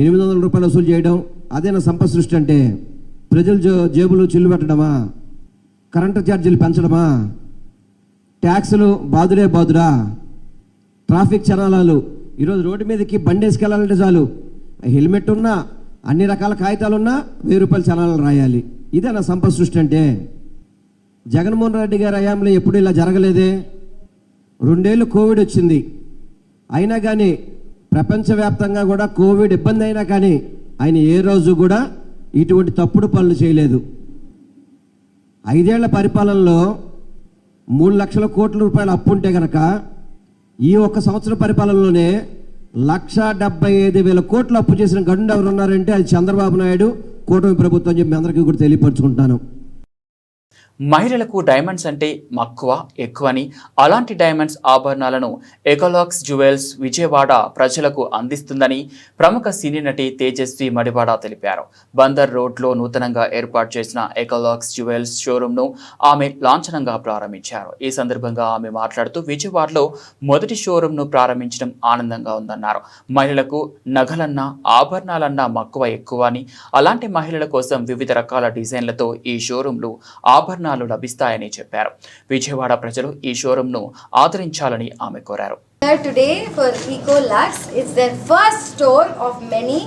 800 రూపాయలు వసూలు చేయడం, అదేనా సంపద సృష్టి అంటే? ప్రజల జేబులు చిల్లు పెట్టడమా? కరెంటు ఛార్జీలు పెంచడమా? ట్యాక్సులు బాదురా? ట్రాఫిక్ చలానాలు, ఈరోజు రోడ్డు మీదకి బండి వేసుకెళ్ళాలంటే చాలు, హెల్మెట్ ఉన్నా, అన్ని రకాల కాగితాలున్నా 1000 రూపాయలు చలానాలు రాయాలి. ఇదే నా సంపద సృష్టి అంటే? జగన్మోహన్ రెడ్డి గారి హయాంలో ఎప్పుడు ఇలా జరగలేదే. 2 ఏళ్ళు కోవిడ్ వచ్చింది, అయినా కానీ ప్రపంచవ్యాప్తంగా కూడా కోవిడ్ ఇబ్బంది అయినా కానీ ఆయన ఏ రోజు కూడా ఇటువంటి తప్పుడు పనులు చేయలేదు. 5 ఏళ్ల పరిపాలనలో 3 లక్షల కోట్ల రూపాయల అప్పు ఉంటే కనుక ఈ 1 సంవత్సరం పరిపాలనలోనే 1,75,000 కోట్లు అప్పు చేసిన గండు ఎవరు ఉన్నారంటే అది చంద్రబాబు నాయుడు, కూటమి ప్రభుత్వం అని చెప్పి మీ అందరికీ కూడా తెలియపరుచుకుంటాను. మహిళలకు డైమండ్స్ అంటే మక్కువ ఎక్కువని, అలాంటి డైమండ్స్ ఆభరణాలను ఎకోలాక్స్ జ్యువెల్స్ విజయవాడ ప్రజలకు అందిస్తుందని ప్రముఖ సినీ నటి తేజస్వి మడివాడ తెలిపారు. బందర్ రోడ్లో నూతనంగా ఏర్పాటు చేసిన ఎకోలాక్స్ జ్యువెల్స్ షోరూంను ఆమె లాంఛనంగా ప్రారంభించారు. ఈ సందర్భంగా ఆమె మాట్లాడుతూ విజయవాడలో మొదటి షోరూంను ప్రారంభించడం ఆనందంగా ఉందన్నారు. మహిళలకు నగలన్నా ఆభరణాలన్నా మక్కువ ఎక్కువ అని, అలాంటి మహిళల కోసం వివిధ రకాల డిజైన్లతో ఈ షోరూంలు ఆభరణాలు లభిస్తాయని చెప్పారు. విజయవాడ ప్రజలు ఈ షోరూంను ఆదరించాలని ఆమె కోరారు. Today for Ecolux, it's their first store of many,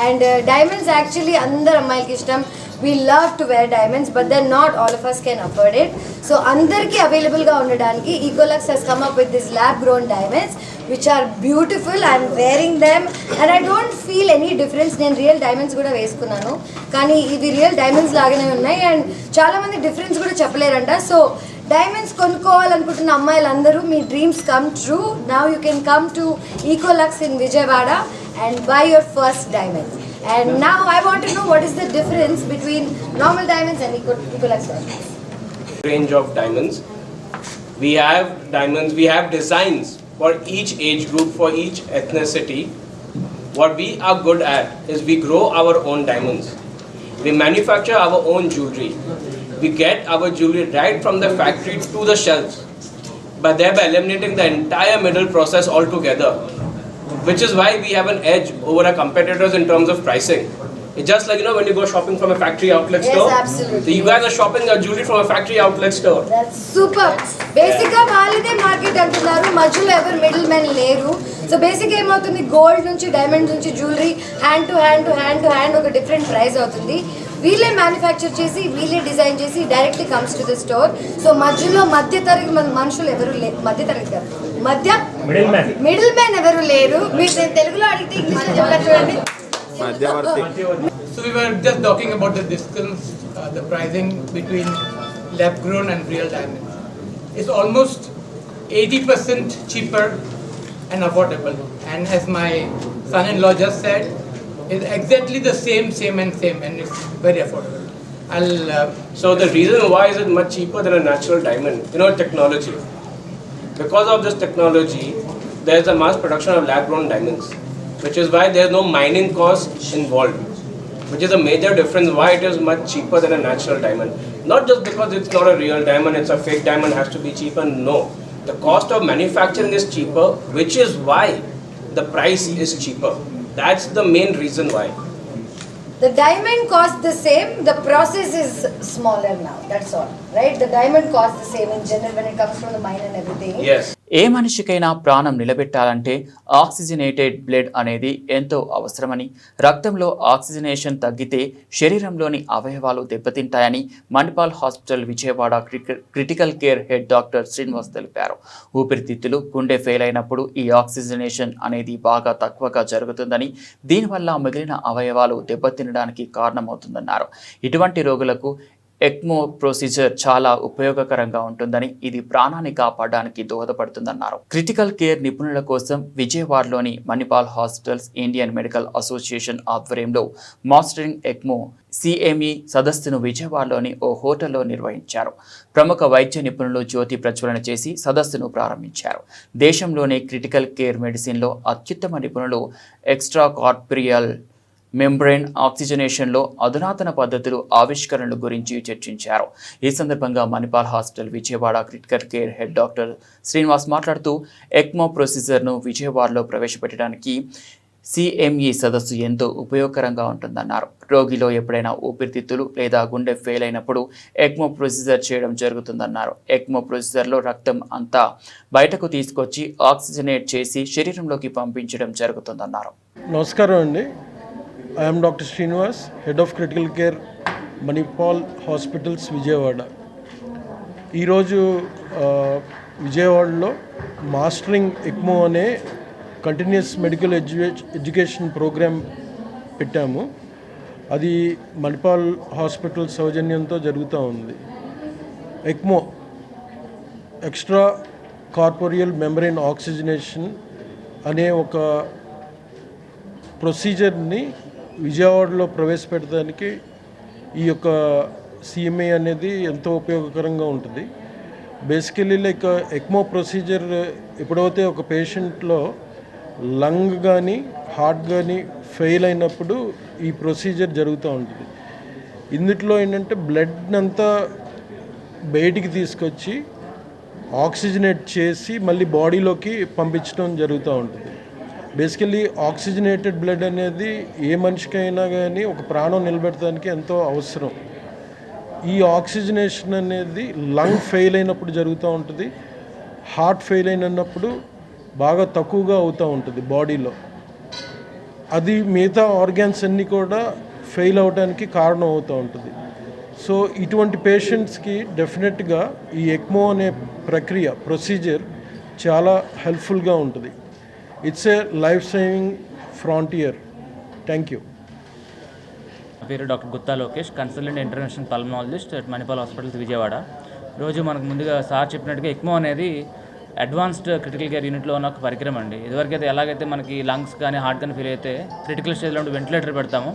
and diamonds actually అందరు అమ్మాయిలకి ఇష్టం. We love to wear diamonds, but then not all of us can afford it. So అందరికి అవైలబుల్ గా ఉండడానికి Ecolux has come up with these lab grown diamonds which are beautiful. I'm wearing them and I don't feel any difference. నేను real diamonds కూడా వేసుకున్నాను, కానీ ఇవి real diamonds లాగానే ఉన్నాయి అండ్ చాలా మంది డిఫరెన్స్ కూడా చెప్పలేరంట. సో డైమండ్స్ కొనుక్కోవాలనుకుంటున్న అమ్మాయిలందరూ మీ dreams come true. Now you can come to Ecolux in Vijayawada and buy your first diamond. And now I want to know what is the difference between normal diamonds and Ecolux diamonds. Range of diamonds. We have designs for each age group, for each ethnicity. What we are good at is we grow our own diamonds. We manufacture our own jewelry. We get our jewelry right from the factory to the shelves, but thereby eliminating the entire middle process altogether, which is why we have an edge over our competitors in terms of pricing. It's just like, when you go shopping from a factory outlet Yes, store. absolutely. So you guys are shopping your jewelry from a factory outlet store. That's super. బేసిక్గా వాళ్ళదే market అంటున్నారు, మధ్యలో ఎవరు middle men లేరు. So బేసిక్గా ఏమవుతుంది, gold నుంచి diamond నుంచి జ్యువెలరీ హ్యాండ్ టు హ్యాండ్ ఒక డిఫరెంట్ ప్రైస్ అవుతుంది. వీళ్ళే మ్యానుఫ్యాక్చర్ చేసి వీళ్ళే డిజైన్ చేసి directly comes to the store. So మధ్యలో మధ్యతరగతి మనుషులు ఎవరు లేరు, మిడిల్ మ్యాన్ ఎవరు లేరు. మీరు నేను తెలుగులో అడిగితే ఇంగ్లీష్లో చెప్పారు చూడండి. So we were just talking about the distance, the pricing between lab grown and real diamonds. It's almost 80% cheaper and affordable. And as my son-in-law just said, it's exactly the same, and it's very affordable. So the reason why is it much cheaper than a natural diamond? Technology. Because of this technology, there's a mass production of lab-grown diamonds, which is why there's no mining cost involved, which is a major difference why it is much cheaper than a natural diamond. Not just because it's not a real diamond, it's a fake diamond, has to be cheaper. No, the cost of manufacturing is cheaper, which is why the price is cheaper. That's the main reason why. The diamond costs the same, the process is smaller now, that's all, right? The diamond costs the same in general when it comes from the mine and everything. Yes. ఏ మనిషికైనా ప్రాణం నిలబెట్టాలంటే oxygenated blood అనేది ఎంతో అవసరమని, రక్తంలో oxygenation తగ్గితే శరీరంలోని అవయవాలు దెబ్బతింటాయని Manipal hospital Vijayawada critical care head doctor Srinivas తెలిపారు. ఊపిరితిత్తులు, గుండె ఫెయిల్ అయినప్పుడు ఈ ఆక్సిజనేషన్ అనేది బాగా తక్కువగా జరుగుతుందని, దీనివల్ల మిగిలిన అవయవాలు దెబ్బతినడానికి కారణమవుతుందన్నారు. ఇటువంటి రోగులకు ఎక్మో ప్రొసీజర్ చాలా ఉపయోగకరంగా ఉంటుందని, ఇది ప్రాణాన్ని కాపాడడానికి దోహదపడుతుందన్నారు. క్రిటికల్ కేర్ నిపుణుల కోసం విజయవాడలోని Manipal hospitals Indian medical association ఆధ్వర్యంలో మాస్టరింగ్ ఎక్మో CME సదస్సును విజయవాడలోని ఓ హోటల్లో నిర్వహించారు. ప్రముఖ వైద్య నిపుణులు జ్యోతి ప్రజ్వలన చేసి సదస్సును ప్రారంభించారు. దేశంలోని క్రిటికల్ కేర్ మెడిసిన్లో అత్యుత్తమ నిపుణులు ఎక్స్ట్రా కార్పోరియల్ మెంబ్రెయిన్ ఆక్సిజనేషన్లో అధునాతన పద్ధతులు, ఆవిష్కరణల గురించి చర్చించారు. ఈ సందర్భంగా Manipal hospital Vijayawada critical care head doctor Srinivas మాట్లాడుతూ, ఎక్మో ప్రొసీజర్ను విజయవాడలో ప్రవేశపెట్టడానికి CME సదస్సు ఎంతో ఉపయోగకరంగా ఉంటుందన్నారు. రోగిలో ఎప్పుడైనా ఊపిరితిత్తులు లేదా గుండె ఫెయిల్ అయినప్పుడు ఎక్మో ప్రొసీజర్ చేయడం జరుగుతుందన్నారు. ఎక్మో ప్రొసీజర్లో రక్తం అంతా బయటకు తీసుకొచ్చి ఆక్సిజనేట్ చేసి శరీరంలోకి పంపించడం జరుగుతుందన్నారు. నమస్కారం అండి. I'm doctor Srinivas, head of critical care Manipal hospitals Vijayawada. ఈరోజు విజయవాడలో మాస్టరింగ్ ఎక్మో అనే కంటిన్యూస్ మెడికల్ ఎడ్యుకేషన్ ప్రోగ్రామ్ పెట్టాము. అది మణిపాల్ హాస్పిటల్ సౌజన్యంతో జరుగుతూ ఉంది. ECMO extra corporeal membrane oxygenation అనే ఒక ప్రొసీజర్ని విజయవాడలో ప్రవేశపెట్టడానికి ఈ యొక్క CME అనేది ఎంతో ఉపయోగకరంగా ఉంటుంది. బేసికలీ లైక్ ఎక్మో ప్రొసీజర్ ఎప్పుడైతే ఒక పేషెంట్లో లంగ్ కానీ హార్ట్ కానీ ఫెయిల్ అయినప్పుడు ఈ ప్రొసీజర్ జరుగుతూ ఉంటుంది. ఇందులో ఏంటంటే బ్లడ్ అంతా బయటికి తీసుకొచ్చి ఆక్సిజనేట్ చేసి మళ్ళీ బాడీలోకి పంపించడం జరుగుతూ ఉంటుంది. బేసికలీ ఆక్సిజనేటెడ్ బ్లడ్ అనేది ఏ మనిషికైనా కానీ ఒక ప్రాణం నిలబెట్టడానికి ఎంతో అవసరం. ఈ ఆక్సిజనేషన్ అనేది లంగ్ ఫెయిల్ అయినప్పుడు జరుగుతూ ఉంటుంది, హార్ట్ ఫెయిల్ అయినప్పుడు బాగా తక్కువగా అవుతూ ఉంటుంది బాడీలో. అది మిగతా ఆర్గాన్స్ అన్నీ కూడా ఫెయిల్ అవడానికి కారణం అవుతూ ఉంటుంది. సో ఇటువంటి పేషెంట్స్కి డెఫినెట్గా ఈ ఎక్మో అనే ప్రొసీజర్ చాలా హెల్ప్ఫుల్గా ఉంటుంది. It's a life saving frontier. Thank you. నా పేరు doctor Gutta Lokesh, consultant international pulmonologist at Manipal hospitals Vijayawada. రోజు మనకు ముందుగా సార్ చెప్పినట్టుగా ఎక్మో అనేది అడ్వాన్స్డ్ క్రిటికల్ కేర్ యూనిట్లో ఉన్న ఒక పరికరం అండి. ఇదివరకైతే ఎలాగైతే మనకి లంగ్స్ కానీ హార్ట్ కానీ ఫీల్ అయితే క్రిటికల్ స్టేజ్లో ఉండి వెంటిలేటర్ పెడతాము,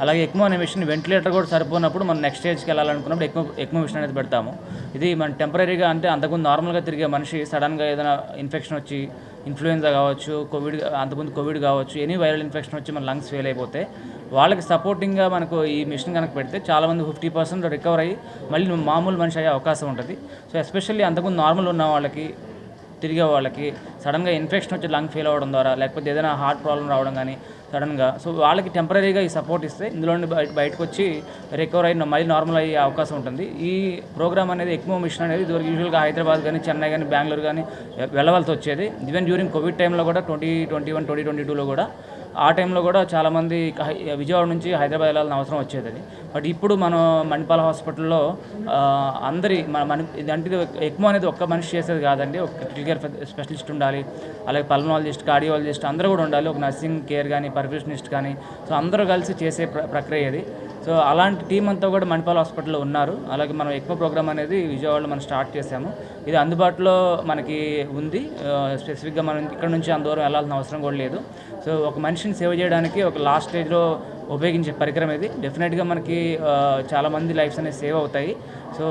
అలాగే ఎక్మో అనే మిషన్ వెంటిలేటర్ కూడా సరిపోయినప్పుడు మనం నెక్స్ట్ స్టేజ్కి వెళ్ళాలనుకున్నప్పుడు ఎక్మో మిషన్ అనేది పెడతాము. ఇది మన టెంపరీగా అంటే అంతకుముందు నార్మల్గా తిరిగే మనిషి సడన్గా ఏదైనా ఇన్ఫెక్షన్ వచ్చి ఇన్ఫ్లుయెన్జా కావచ్చు, అంతకుముందు కోవిడ్ కావచ్చు, ఎనీ వైరల్ ఇన్ఫెక్షన్ వచ్చి మన లంగ్స్ ఫెయిల్ అయిపోతే వాళ్ళకి సపోర్టింగ్గా మనకు ఈ మిషన్ కనుక పెడితే చాలామంది 50% రికవర్ అయ్యి మళ్ళీ మామూలు మనిషి అయ్యే అవకాశం ఉంటుంది. సో ఎస్పెషల్లీ అంతకుముందు నార్మల్ ఉన్న వాళ్ళకి, తిరిగే వాళ్ళకి సడన్గా ఇన్ఫెక్షన్ వచ్చి లంగ్ ఫెయిల్ అవ్వడం ద్వారా, లేకపోతే ఏదైనా హార్ట్ ప్రాబ్లం రావడం కానీ సడన్గా, సో వాళ్ళకి టెంపరీగా ఈ సపోర్ట్ ఇస్తే ఇందులో బయటకు వచ్చి రికవర్ అయ్యి మళ్ళీ నార్మల్ అయ్యే అవకాశం ఉంటుంది. ఈ ప్రోగ్రామ్ అనేది ఎక్మో మిషన్ అనేది ఇదివరకు యూజువల్గా హైదరాబాద్ కానీ, చెన్నై కానీ, బెంగళూరు కానీ వెళ్ళవలసి వచ్చేది. ఈవెన్ డ్యూరింగ్ కోవిడ్ టైంలో కూడా 2021, 2022లో కూడా ఆ టైంలో కూడా చాలామంది విజయవాడ నుంచి హైదరాబాద్ వెళ్ళాల్సిన అవసరం వచ్చేది. బట్ ఇప్పుడు మనం మణిపాల్ హాస్పిటల్లో అంటే ఎక్మో అనేది ఒక్క మనిషి చేసేది కాదండి. ఒక క్రిటికల్ కేర్ స్పెషలిస్ట్ ఉండాలి, అలాగే పల్మనాలజిస్ట్, కార్డియాలజిస్ట్ అందరూ కూడా ఉండాలి, ఒక నర్సింగ్ కేర్ కానీ, పర్ఫ్యూషనిస్ట్ కానీ, సో అందరూ కలిసి చేసే ప్రక్రియ ఇది. సో అలాంటి టీం అంతా కూడా మణిపాల్ హాస్పిటల్లో ఉన్నారు. అలాగే మనం ఎక్మో ప్రోగ్రామ్ అనేది విజయవాడలో మనం స్టార్ట్ చేసాము. ఇది అందుబాటులో మనకి ఉంది. స్పెసిఫిక్గా మనం ఇక్కడ నుంచి అంత దూరం వెళ్ళాల్సిన అవసరం కూడా లేదు. సో ఒక మనిషిని సేవ్ చేయడానికి ఒక లాస్ట్ స్టేజ్లో ఉపయోగించే పరికరం ఇది. డెఫినెట్గా మనకి చాలామంది లైఫ్స్ అనేవి సేవ్ అవుతాయి. సో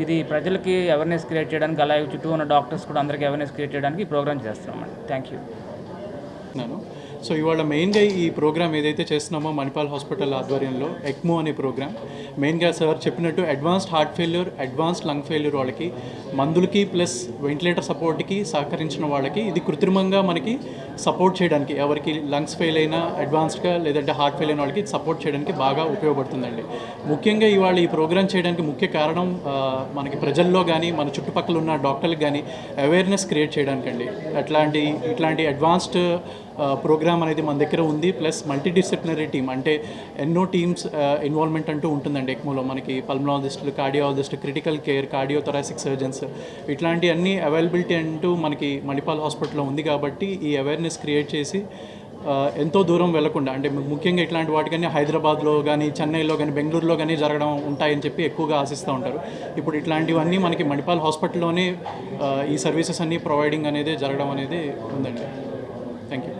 ఇది ప్రజలకి అవేర్నెస్ క్రియేట్ చేయడానికి, అలాగే చుట్టూ ఉన్న డాక్టర్స్ కూడా అందరికీ అవేర్నెస్ క్రియేట్ చేయడానికి ఈ ప్రోగ్రామ్ చేస్తున్నామండి. Thank you. సో ఇవాళ మెయిన్గా ఈ ప్రోగ్రామ్ ఏదైతే చేస్తున్నామో మణిపాల్ హాస్పిటల్ ఆధ్వర్యంలో ఎక్మో అనే ప్రోగ్రామ్ మెయిన్గా సార్ చెప్పినట్టు advanced heart failure, advanced lung failure వాళ్ళకి మందులకి ప్లస్ వెంటిలేటర్ సపోర్ట్కి సహకరించిన వాళ్ళకి ఇది కృత్రిమంగా మనకి సపోర్ట్ చేయడానికి, ఎవరికి లంగ్స్ ఫెయిల్ అయినా అడ్వాన్స్డ్గా లేదంటే హార్ట్ ఫెయిల్ అయిన వాళ్ళకి సపోర్ట్ చేయడానికి బాగా ఉపయోగపడుతుందండి. ముఖ్యంగా ఇవాళ ఈ ప్రోగ్రామ్ చేయడానికి ముఖ్య కారణం మనకి ప్రజల్లో కానీ మన చుట్టుపక్కల ఉన్న డాక్టర్లకు కానీ అవేర్నెస్ క్రియేట్ చేయడానికండి. ఇట్లాంటి అడ్వాన్స్డ్ ప్రోగ్రామ్ అనేది మన దగ్గర ఉంది. ప్లస్ మల్టీడిసిప్లినరీ టీమ్ అంటే ఎన్నో టీమ్స్ ఇన్వాల్వ్మెంట్ అంటూ ఉంటుందండి ఎక్మోలో. మనకి పల్మనాలజిస్టులు, cardiologist, critical care, cardiothoracic surgeons, ఇట్లాంటి అన్ని అవైలబిలిటీ అంటూ మనకి మణిపాల్ హాస్పిటల్లో ఉంది. కాబట్టి ఈ అవేర్నెస్ క్రియేట్ చేసి ఎంతో దూరం వెళ్లకుండా, అంటే ముఖ్యంగా ఇట్లాంటి వాటికన్నీ హైదరాబాద్లో కానీ, చెన్నైలో కానీ, బెంగళూరులో కానీ జరగడం ఉంటాయని చెప్పి ఎక్కువగా ఆశిస్తూ ఉంటారు. ఇప్పుడు ఇట్లాంటివన్నీ మనకి మణిపాల్ హాస్పిటల్లోనే ఈ సర్వీసెస్ అన్నీ ప్రొవైడింగ్ అనేది జరగడం అనేది ఉందండి. Thank you.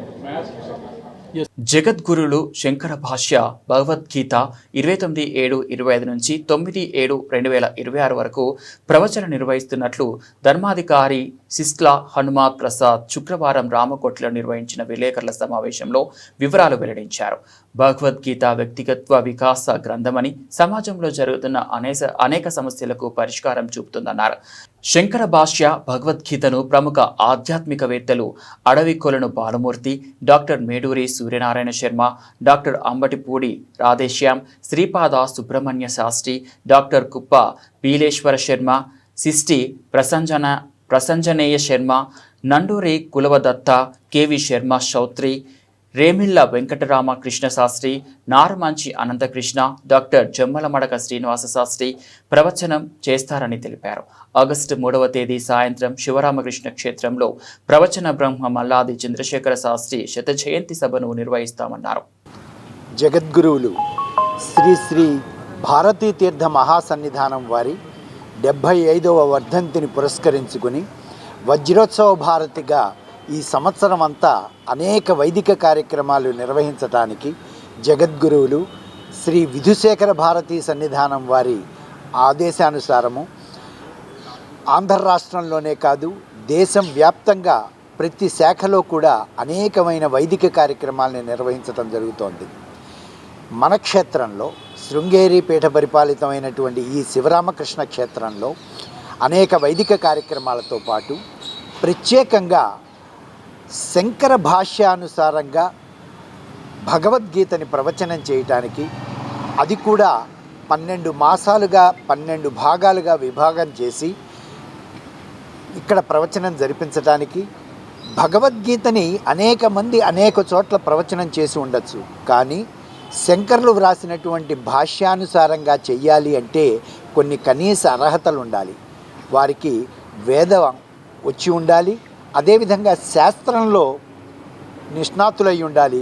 జగద్గురులు శంకర భాష్య భగవద్గీత 29/7/25 నుంచి 9/7/2026 వరకు ప్రవచనం నిర్వహిస్తున్నట్లు ధర్మాధికారి సిస్లా హనుమాత్ ప్రసాద్ శుక్రవారం రామకోటలో నిర్వహించిన విలేకరుల సమావేశంలో వివరాలు వెల్లడించారు. భగవద్గీత వ్యక్తిగత్వ వికాస గ్రంథమని, సమాజంలో జరుగుతున్న అనేక సమస్యలకు పరిష్కారం చూపుతుందన్నారు. శంకర భాష్య భగవద్గీతను ప్రముఖ ఆధ్యాత్మికవేత్తలు Adavikolanu Balamurthy, doctor Meduri Suryanarayana Sharma, doctor Ambatipudi Radheshyam, Sripada Subrahmanya Sastry, doctor Kuppa Peeleswara Sharma, Sisti Prasanjaneya Sharma, Nanduri Kulavadatta, K V Sharma Chowtri, Remilla Venkatarama Krishna Sastry, Naramanchi Ananthakrishna, doctor Jammalamadaka Srinivasa Sastry ప్రవచనం చేస్తారని తెలిపారు. ఆగస్టు 3వ తేదీ సాయంత్రం శివరామకృష్ణ క్షేత్రంలో ప్రవచన బ్రహ్మ మల్లాది చంద్రశేఖర శాస్త్రి శత జయంతి సభను నిర్వహిస్తామన్నారు. జగద్గురువులు శ్రీ శ్రీ భారతీ తీర్థ మహాసన్నిధానం వారి 75వ వర్ధంతిని పురస్కరించుకుని వజ్రోత్సవ భారతిగా ఈ సంవత్సరం అంతా అనేక వైదిక కార్యక్రమాలు నిర్వహించడానికి జగద్గురువులు శ్రీ విధుశేఖర భారతీ సన్నిధానం వారి ఆదేశానుసారము ఆంధ్ర రాష్ట్రంలోనే కాదు దేశం వ్యాప్తంగా ప్రతి శాఖలో కూడా అనేకమైన వైదిక కార్యక్రమాలను నిర్వహించడం జరుగుతోంది. మన క్షేత్రంలో శృంగేరి పీఠ పరిపాలితమైనటువంటి ఈ శివరామకృష్ణ క్షేత్రంలో అనేక వైదిక కార్యక్రమాలతో పాటు ప్రత్యేకంగా శంకర భాష్యానుసారంగా భగవద్గీతని ప్రవచనం చేయటానికి, అది కూడా 12 మాసాలుగా 12 భాగాలుగా విభాగం చేసి ఇక్కడ ప్రవచనం జరిపించడానికి, భగవద్గీతని అనేక మంది అనేక చోట్ల ప్రవచనం చేసి ఉండొచ్చు, కానీ శంకరులు వ్రాసినటువంటి భాష్యానుసారంగా చెయ్యాలి అంటే కొన్ని కనీస అర్హతలు ఉండాలి. వారికి వేదం వచ్చి ఉండాలి, అదేవిధంగా శాస్త్రంలో నిష్ణాతులై ఉండాలి,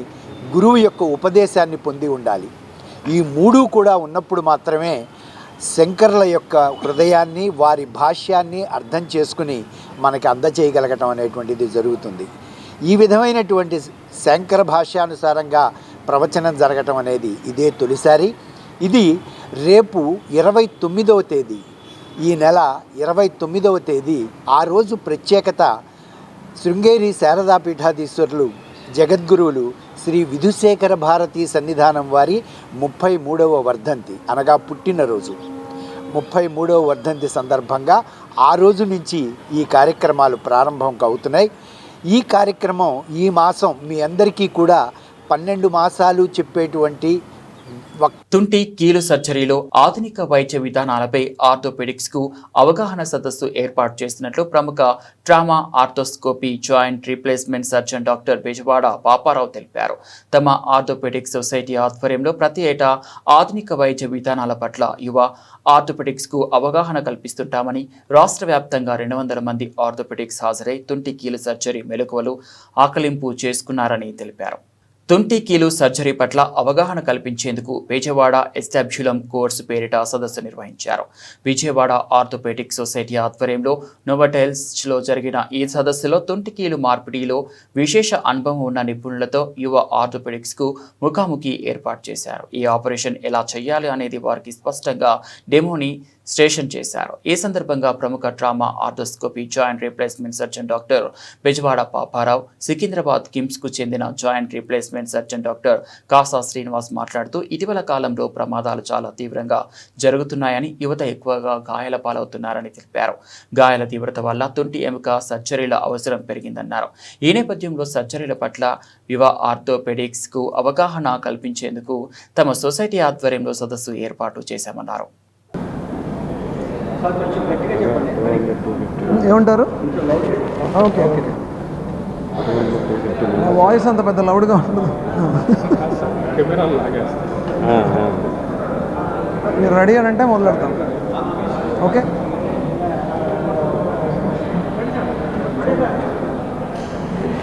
గురువు యొక్క ఉపదేశాన్ని పొంది ఉండాలి. ఈ మూడు కూడా ఉన్నప్పుడు మాత్రమే శంకరుల యొక్క హృదయాన్ని, వారి భాష్యాన్ని అర్థం చేసుకుని మనకి అందచేయగలగటం అనేటువంటిది జరుగుతుంది. ఈ విధమైనటువంటి శంకర భాష్యానుసారంగా ప్రవచనం జరగటం అనేది ఇదే తొలిసారి. ఇది రేపు 29వ తేదీ, ఈ నెల 29వ తేదీ ఆ రోజు ప్రత్యేకత శృంగేరి శారదా పీఠాధీశ్వరులు జగద్గురువులు శ్రీ విధుశేఖర భారతీ సన్నిధానం వారి 33వ వర్ధంతి అనగా పుట్టినరోజు. 33వ వర్ధంతి సందర్భంగా ఆ రోజు నుంచి ఈ కార్యక్రమాలు ప్రారంభం అవుతున్నాయి. ఈ కార్యక్రమం ఈ మాసం మీ అందరికీ కూడా 12 మాసాలు చెప్పేటువంటి తుంటి కీలు సర్జరీలో ఆధునిక వైద్య విధానాలపై ఆర్థోపెడిక్స్ కు అవగాహన సదస్సు ఏర్పాటు చేసినట్లు ప్రముఖ trauma arthroscopy joint replacement surgeon doctor Bezawada Paparao తెలిపారు. తమ ఆర్థోపెడిక్స్ సొసైటీ ఆధ్వర్యంలో ప్రతి ఏటా ఆధునిక వైద్య విధానాల పట్ల యువ ఆర్థోపెడిక్స్ కు అవగాహన కల్పిస్తుంటామని, రాష్ట్ర వ్యాప్తంగా 200 మంది ఆర్థోపెడిక్స్ హాజరై తుంటి కీలు సర్జరీ మెలకువలు ఆకలింపు చేసుకున్నారని తెలిపారు. తుంటి కీలు సర్జరీ పట్ల అవగాహన కల్పించేందుకు విజయవాడ ఎస్టాబ్యులం కోర్సు పేరిట సదస్సు నిర్వహించారు. విజయవాడ ఆర్థోపెడిక్ సొసైటీ ఆధ్వర్యంలో నోవోటెల్స్లో జరిగిన ఈ సదస్సులో తుంటి కీలు మార్పిడిలో విశేష అనుభవం ఉన్న నిపుణులతో యువ ఆర్థోపెడిక్స్కు ముఖాముఖి ఏర్పాటు చేశారు. ఈ ఆపరేషన్ ఎలా చేయాలి అనేది వారికి స్పష్టంగా డెమోని స్టేషన్ చేశారు. ఈ సందర్భంగా ప్రముఖ trauma arthroscopy joint replacement surgeon doctor Bezawada Paparao, Secunderabad KIMS కు చెందిన joint replacement surgeon doctor Kasa Srinivas మాట్లాడుతూ ఇటీవల కాలంలో ప్రమాదాలు చాలా తీవ్రంగా జరుగుతున్నాయని, యువత ఎక్కువగా గాయాల పాలవుతున్నారని తెలిపారు. గాయాల తీవ్రత వల్ల తుంటి ఎముక సర్జరీల అవసరం పెరిగిందన్నారు. ఈ నేపథ్యంలో సర్జరీల పట్ల యువ ఆర్థోపెడిక్స్ కు అవగాహన కల్పించేందుకు తమ సొసైటీ ఆధ్వర్యంలో సదస్సు ఏర్పాటు చేశామన్నారు. ఏమంటారు? ఓకే ఓకే, వాయిస్ అంత పెద్ద లౌడ్గా ఉండదు. మీరు రెడీ అని అంటే మొదలెడతాం. ఓకే,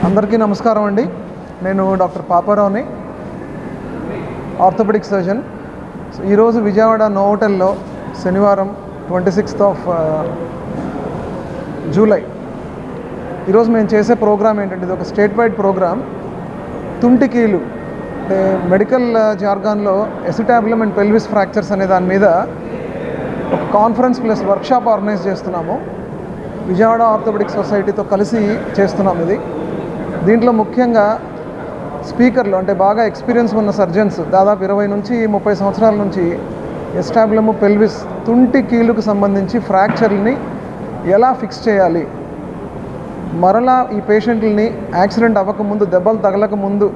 అందరికీ నమస్కారం అండి. నేను డాక్టర్ పాపారావుని, ఆర్థోపెడిక్ సర్జన్. ఈరోజు విజయవాడ నోవోటెల్లో శనివారం 26th of జూలై ఈరోజు మేము చేసే ప్రోగ్రామ్ ఏంటంటే, ఇది ఒక స్టేట్ వైడ్ ప్రోగ్రామ్. తుంటి కీలు అంటే మెడికల్ జార్గాన్లో ఎసిటాబులం అండ్ పెల్విస్ ఫ్రాక్చర్స్ అనే దాని మీద ఒక కాన్ఫరెన్స్ ప్లస్ వర్క్షాప్ ఆర్గనైజ్ చేస్తున్నాము. విజయవాడ ఆర్థోపెడిక్ సొసైటీతో కలిసి చేస్తున్నాము ఇది. దీంట్లో ముఖ్యంగా స్పీకర్లు అంటే బాగా ఎక్స్పీరియన్స్ ఉన్న సర్జన్స్, దాదాపు 20 నుంచి 30 సంవత్సరాల నుంచి ఎస్టాబులము పెల్విస్ తుంటి కీలుకు సంబంధించి ఫ్రాక్చర్ని ఎలా ఫిక్స్ చేయాలి, మరలా ఈ పేషెంట్లని యాక్సిడెంట్ అవ్వకముందు, దెబ్బలు తగలకముందు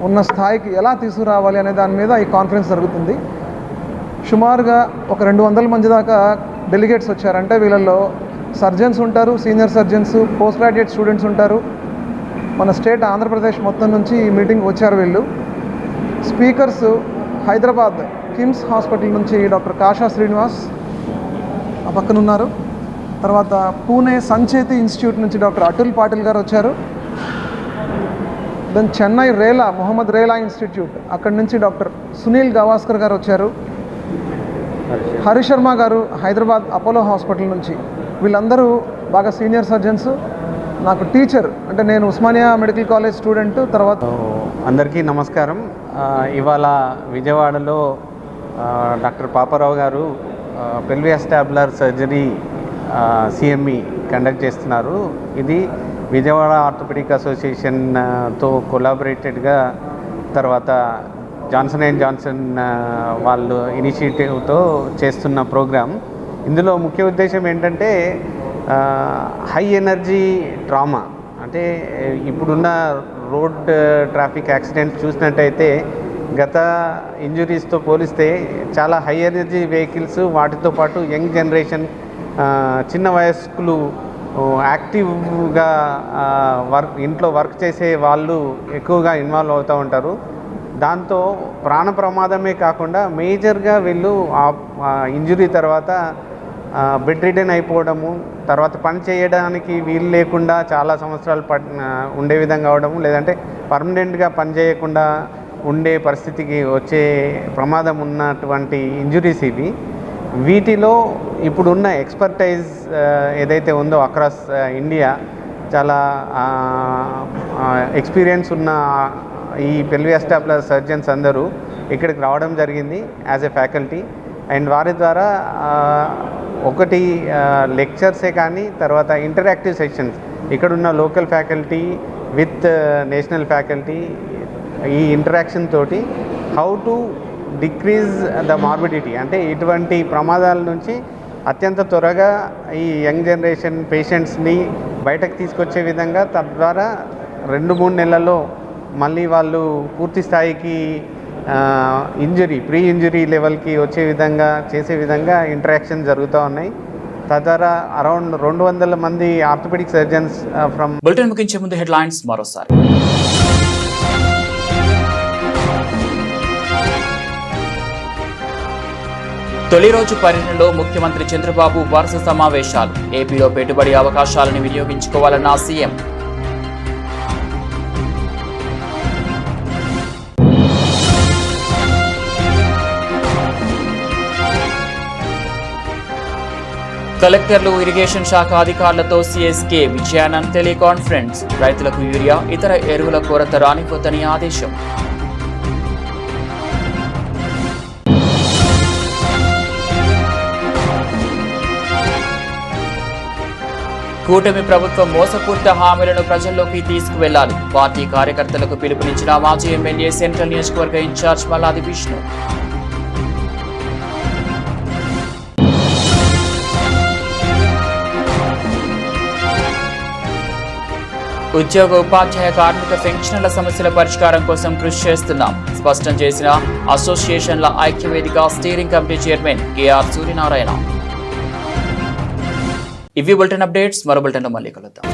ఉన్న స్థాయికి ఎలా తీసుకురావాలి అనే దాని మీద ఈ కాన్ఫరెన్స్ జరుగుతుంది. సుమారుగా ఒక 200 మంది దాకా డెలిగేట్స్ వచ్చారంటే వీళ్ళల్లో సర్జన్స్ ఉంటారు, senior surgeons, post graduate students ఉంటారు. మన స్టేట్ ఆంధ్రప్రదేశ్ మొత్తం నుంచి ఈ మీటింగ్ వచ్చారు వీళ్ళు. స్పీకర్స్ హైదరాబాద్ కిమ్స్ హాస్పిటల్ నుంచి డాక్టర్ కాసా శ్రీనివాస్ ఆ పక్కన ఉన్నారు. తర్వాత పూణే సంచేతి ఇన్స్టిట్యూట్ నుంచి డాక్టర్ అటుల్ పాటిల్ గారు వచ్చారు. దెన్ చెన్నై మొహమ్మద్ రేలా ఇన్స్టిట్యూట్ అక్కడి నుంచి డాక్టర్ సునీల్ గవాస్కర్ గారు వచ్చారు. హరిశర్మ గారు హైదరాబాద్ అపోలో హాస్పిటల్ నుంచి. వీళ్ళందరూ బాగా సీనియర్ సర్జన్స్. నాకు టీచర్ అంటే నేను ఉస్మానియా మెడికల్ కాలేజ్ స్టూడెంట్. తర్వాత అందరికీ నమస్కారం. ఇవాళ విజయవాడలో డాక్టర్ పాపారావు గారు పెల్వియాస్టాబులర్ సర్జరీ సిఎంఈ కండక్ట్ చేస్తున్నారు. ఇది విజయవాడ ఆర్థోపెడిక్ అసోసియేషన్తో కొలాబరేటెడ్గా, తర్వాత జాన్సన్ అండ్ జాన్సన్ వాళ్ళు ఇనిషియేటివ్తో చేస్తున్న ప్రోగ్రామ్. ఇందులో ముఖ్య ఉద్దేశం ఏంటంటే హై ఎనర్జీ ట్రామా అంటే ఇప్పుడున్న రోడ్ ట్రాఫిక్ యాక్సిడెంట్స్ చూసినట్టయితే గత ఇంజురీస్తో పోలిస్తే చాలా హై ఎనర్జీ వెహికల్స్, వాటితో పాటు యంగ్ జనరేషన్, చిన్న వయస్కులు, యాక్టివ్గా ఇంట్లో వర్క్ చేసే వాళ్ళు ఎక్కువగా ఇన్వాల్వ్ అవుతూ ఉంటారు. దాంతో ప్రాణ ప్రమాదమే కాకుండా మేజర్గా వీళ్ళు ఇంజురీ తర్వాత బెడ్ రిడెన్ అయిపోవడము, తర్వాత పని చేయడానికి వీలు లేకుండా చాలా సంవత్సరాలు ఉండే విధంగా అవడము, లేదంటే పర్మనెంట్గా పని చేయకుండా ఉండే పరిస్థితికి వచ్చే ప్రమాదం ఉన్నటువంటి ఇంజురీస్ ఇవి. వీటిలో ఇప్పుడున్న ఎక్స్పర్టైజ్ ఏదైతే ఉందో అక్రాస్ ఇండియా, చాలా ఎక్స్పీరియన్స్ ఉన్న ఈ పెల్వియాస్టాబులర్ సర్జన్స్ అందరూ ఇక్కడికి రావడం జరిగింది యాజ్ ఎ ఫ్యాకల్టీ. అండ్ వారి ద్వారా ఒకటి లెక్చర్సే కానీ తర్వాత ఇంటరాక్టివ్ సెషన్స్ ఇక్కడున్న local faculty with national faculty ఈ ఇంటరాక్షన్ తోటి how to decrease the morbidity అంటే ఇటువంటి ప్రమాదాల నుంచి అత్యంత త్వరగా ఈ యంగ్ జనరేషన్ పేషెంట్స్ని బయటకు తీసుకొచ్చే విధంగా తద్వారా 2-3 నెలల్లో మళ్ళీ వాళ్ళు పూర్తి స్థాయికి ప్రీ ఇంజరీ లెవెల్కి వచ్చే విధంగా చేసే విధంగా ఇంటరాక్షన్ జరుగుతూ ఉన్నాయి. తద్వారా అరౌండ్ 200 మంది ఆర్థోపెడిక్ సర్జన్స్ ఫ్రమ్. బులెటిన్ ముగించే ముందు హెడ్లైన్స్ మరోసారి. తొలి రోజు పర్యటనలో ముఖ్యమంత్రి చంద్రబాబు వరుస సమావేశాలు. ఏపీలో పెట్టుబడి అవకాశాలను వినియోగించుకోవాలన్న సీఎం. కలెక్టర్లు, ఇరిగేషన్ శాఖ అధికారులతో సీఎస్కే విజయానంద్ టెలికాన్ఫరెన్స్. రైతులకు యూరియా, ఇతర ఎరువుల కొరత రానివ్వొద్దని ఆదేశం. కూటమి ప్రభుత్వం మోసపూరిత హామీలను ప్రజల్లోకి తీసుకువెళ్లాలి. పార్టీ కార్యకర్తలకు పిలుపునిచ్చిన మాజీ ఎమ్మెల్యే సెంట్రల్ నియోజకవర్గ ఇన్ఛార్జ్ మల్లాది విష్ణు. ఉద్యోగ, ఉపాధ్యాయ, కార్మిక పెన్షన్ల సమస్యల పరిష్కారం కోసం కృషి చేస్తున్నాం స్పష్టం చేసిన అసోసియేషన్ల ఐక్యవేదిక steering committee chairman K R Suryanarayana. ఇవి బులెటిన్ అప్డేట్స్. మరో బులెటిన్లో మళ్ళీ కలుద్దాం.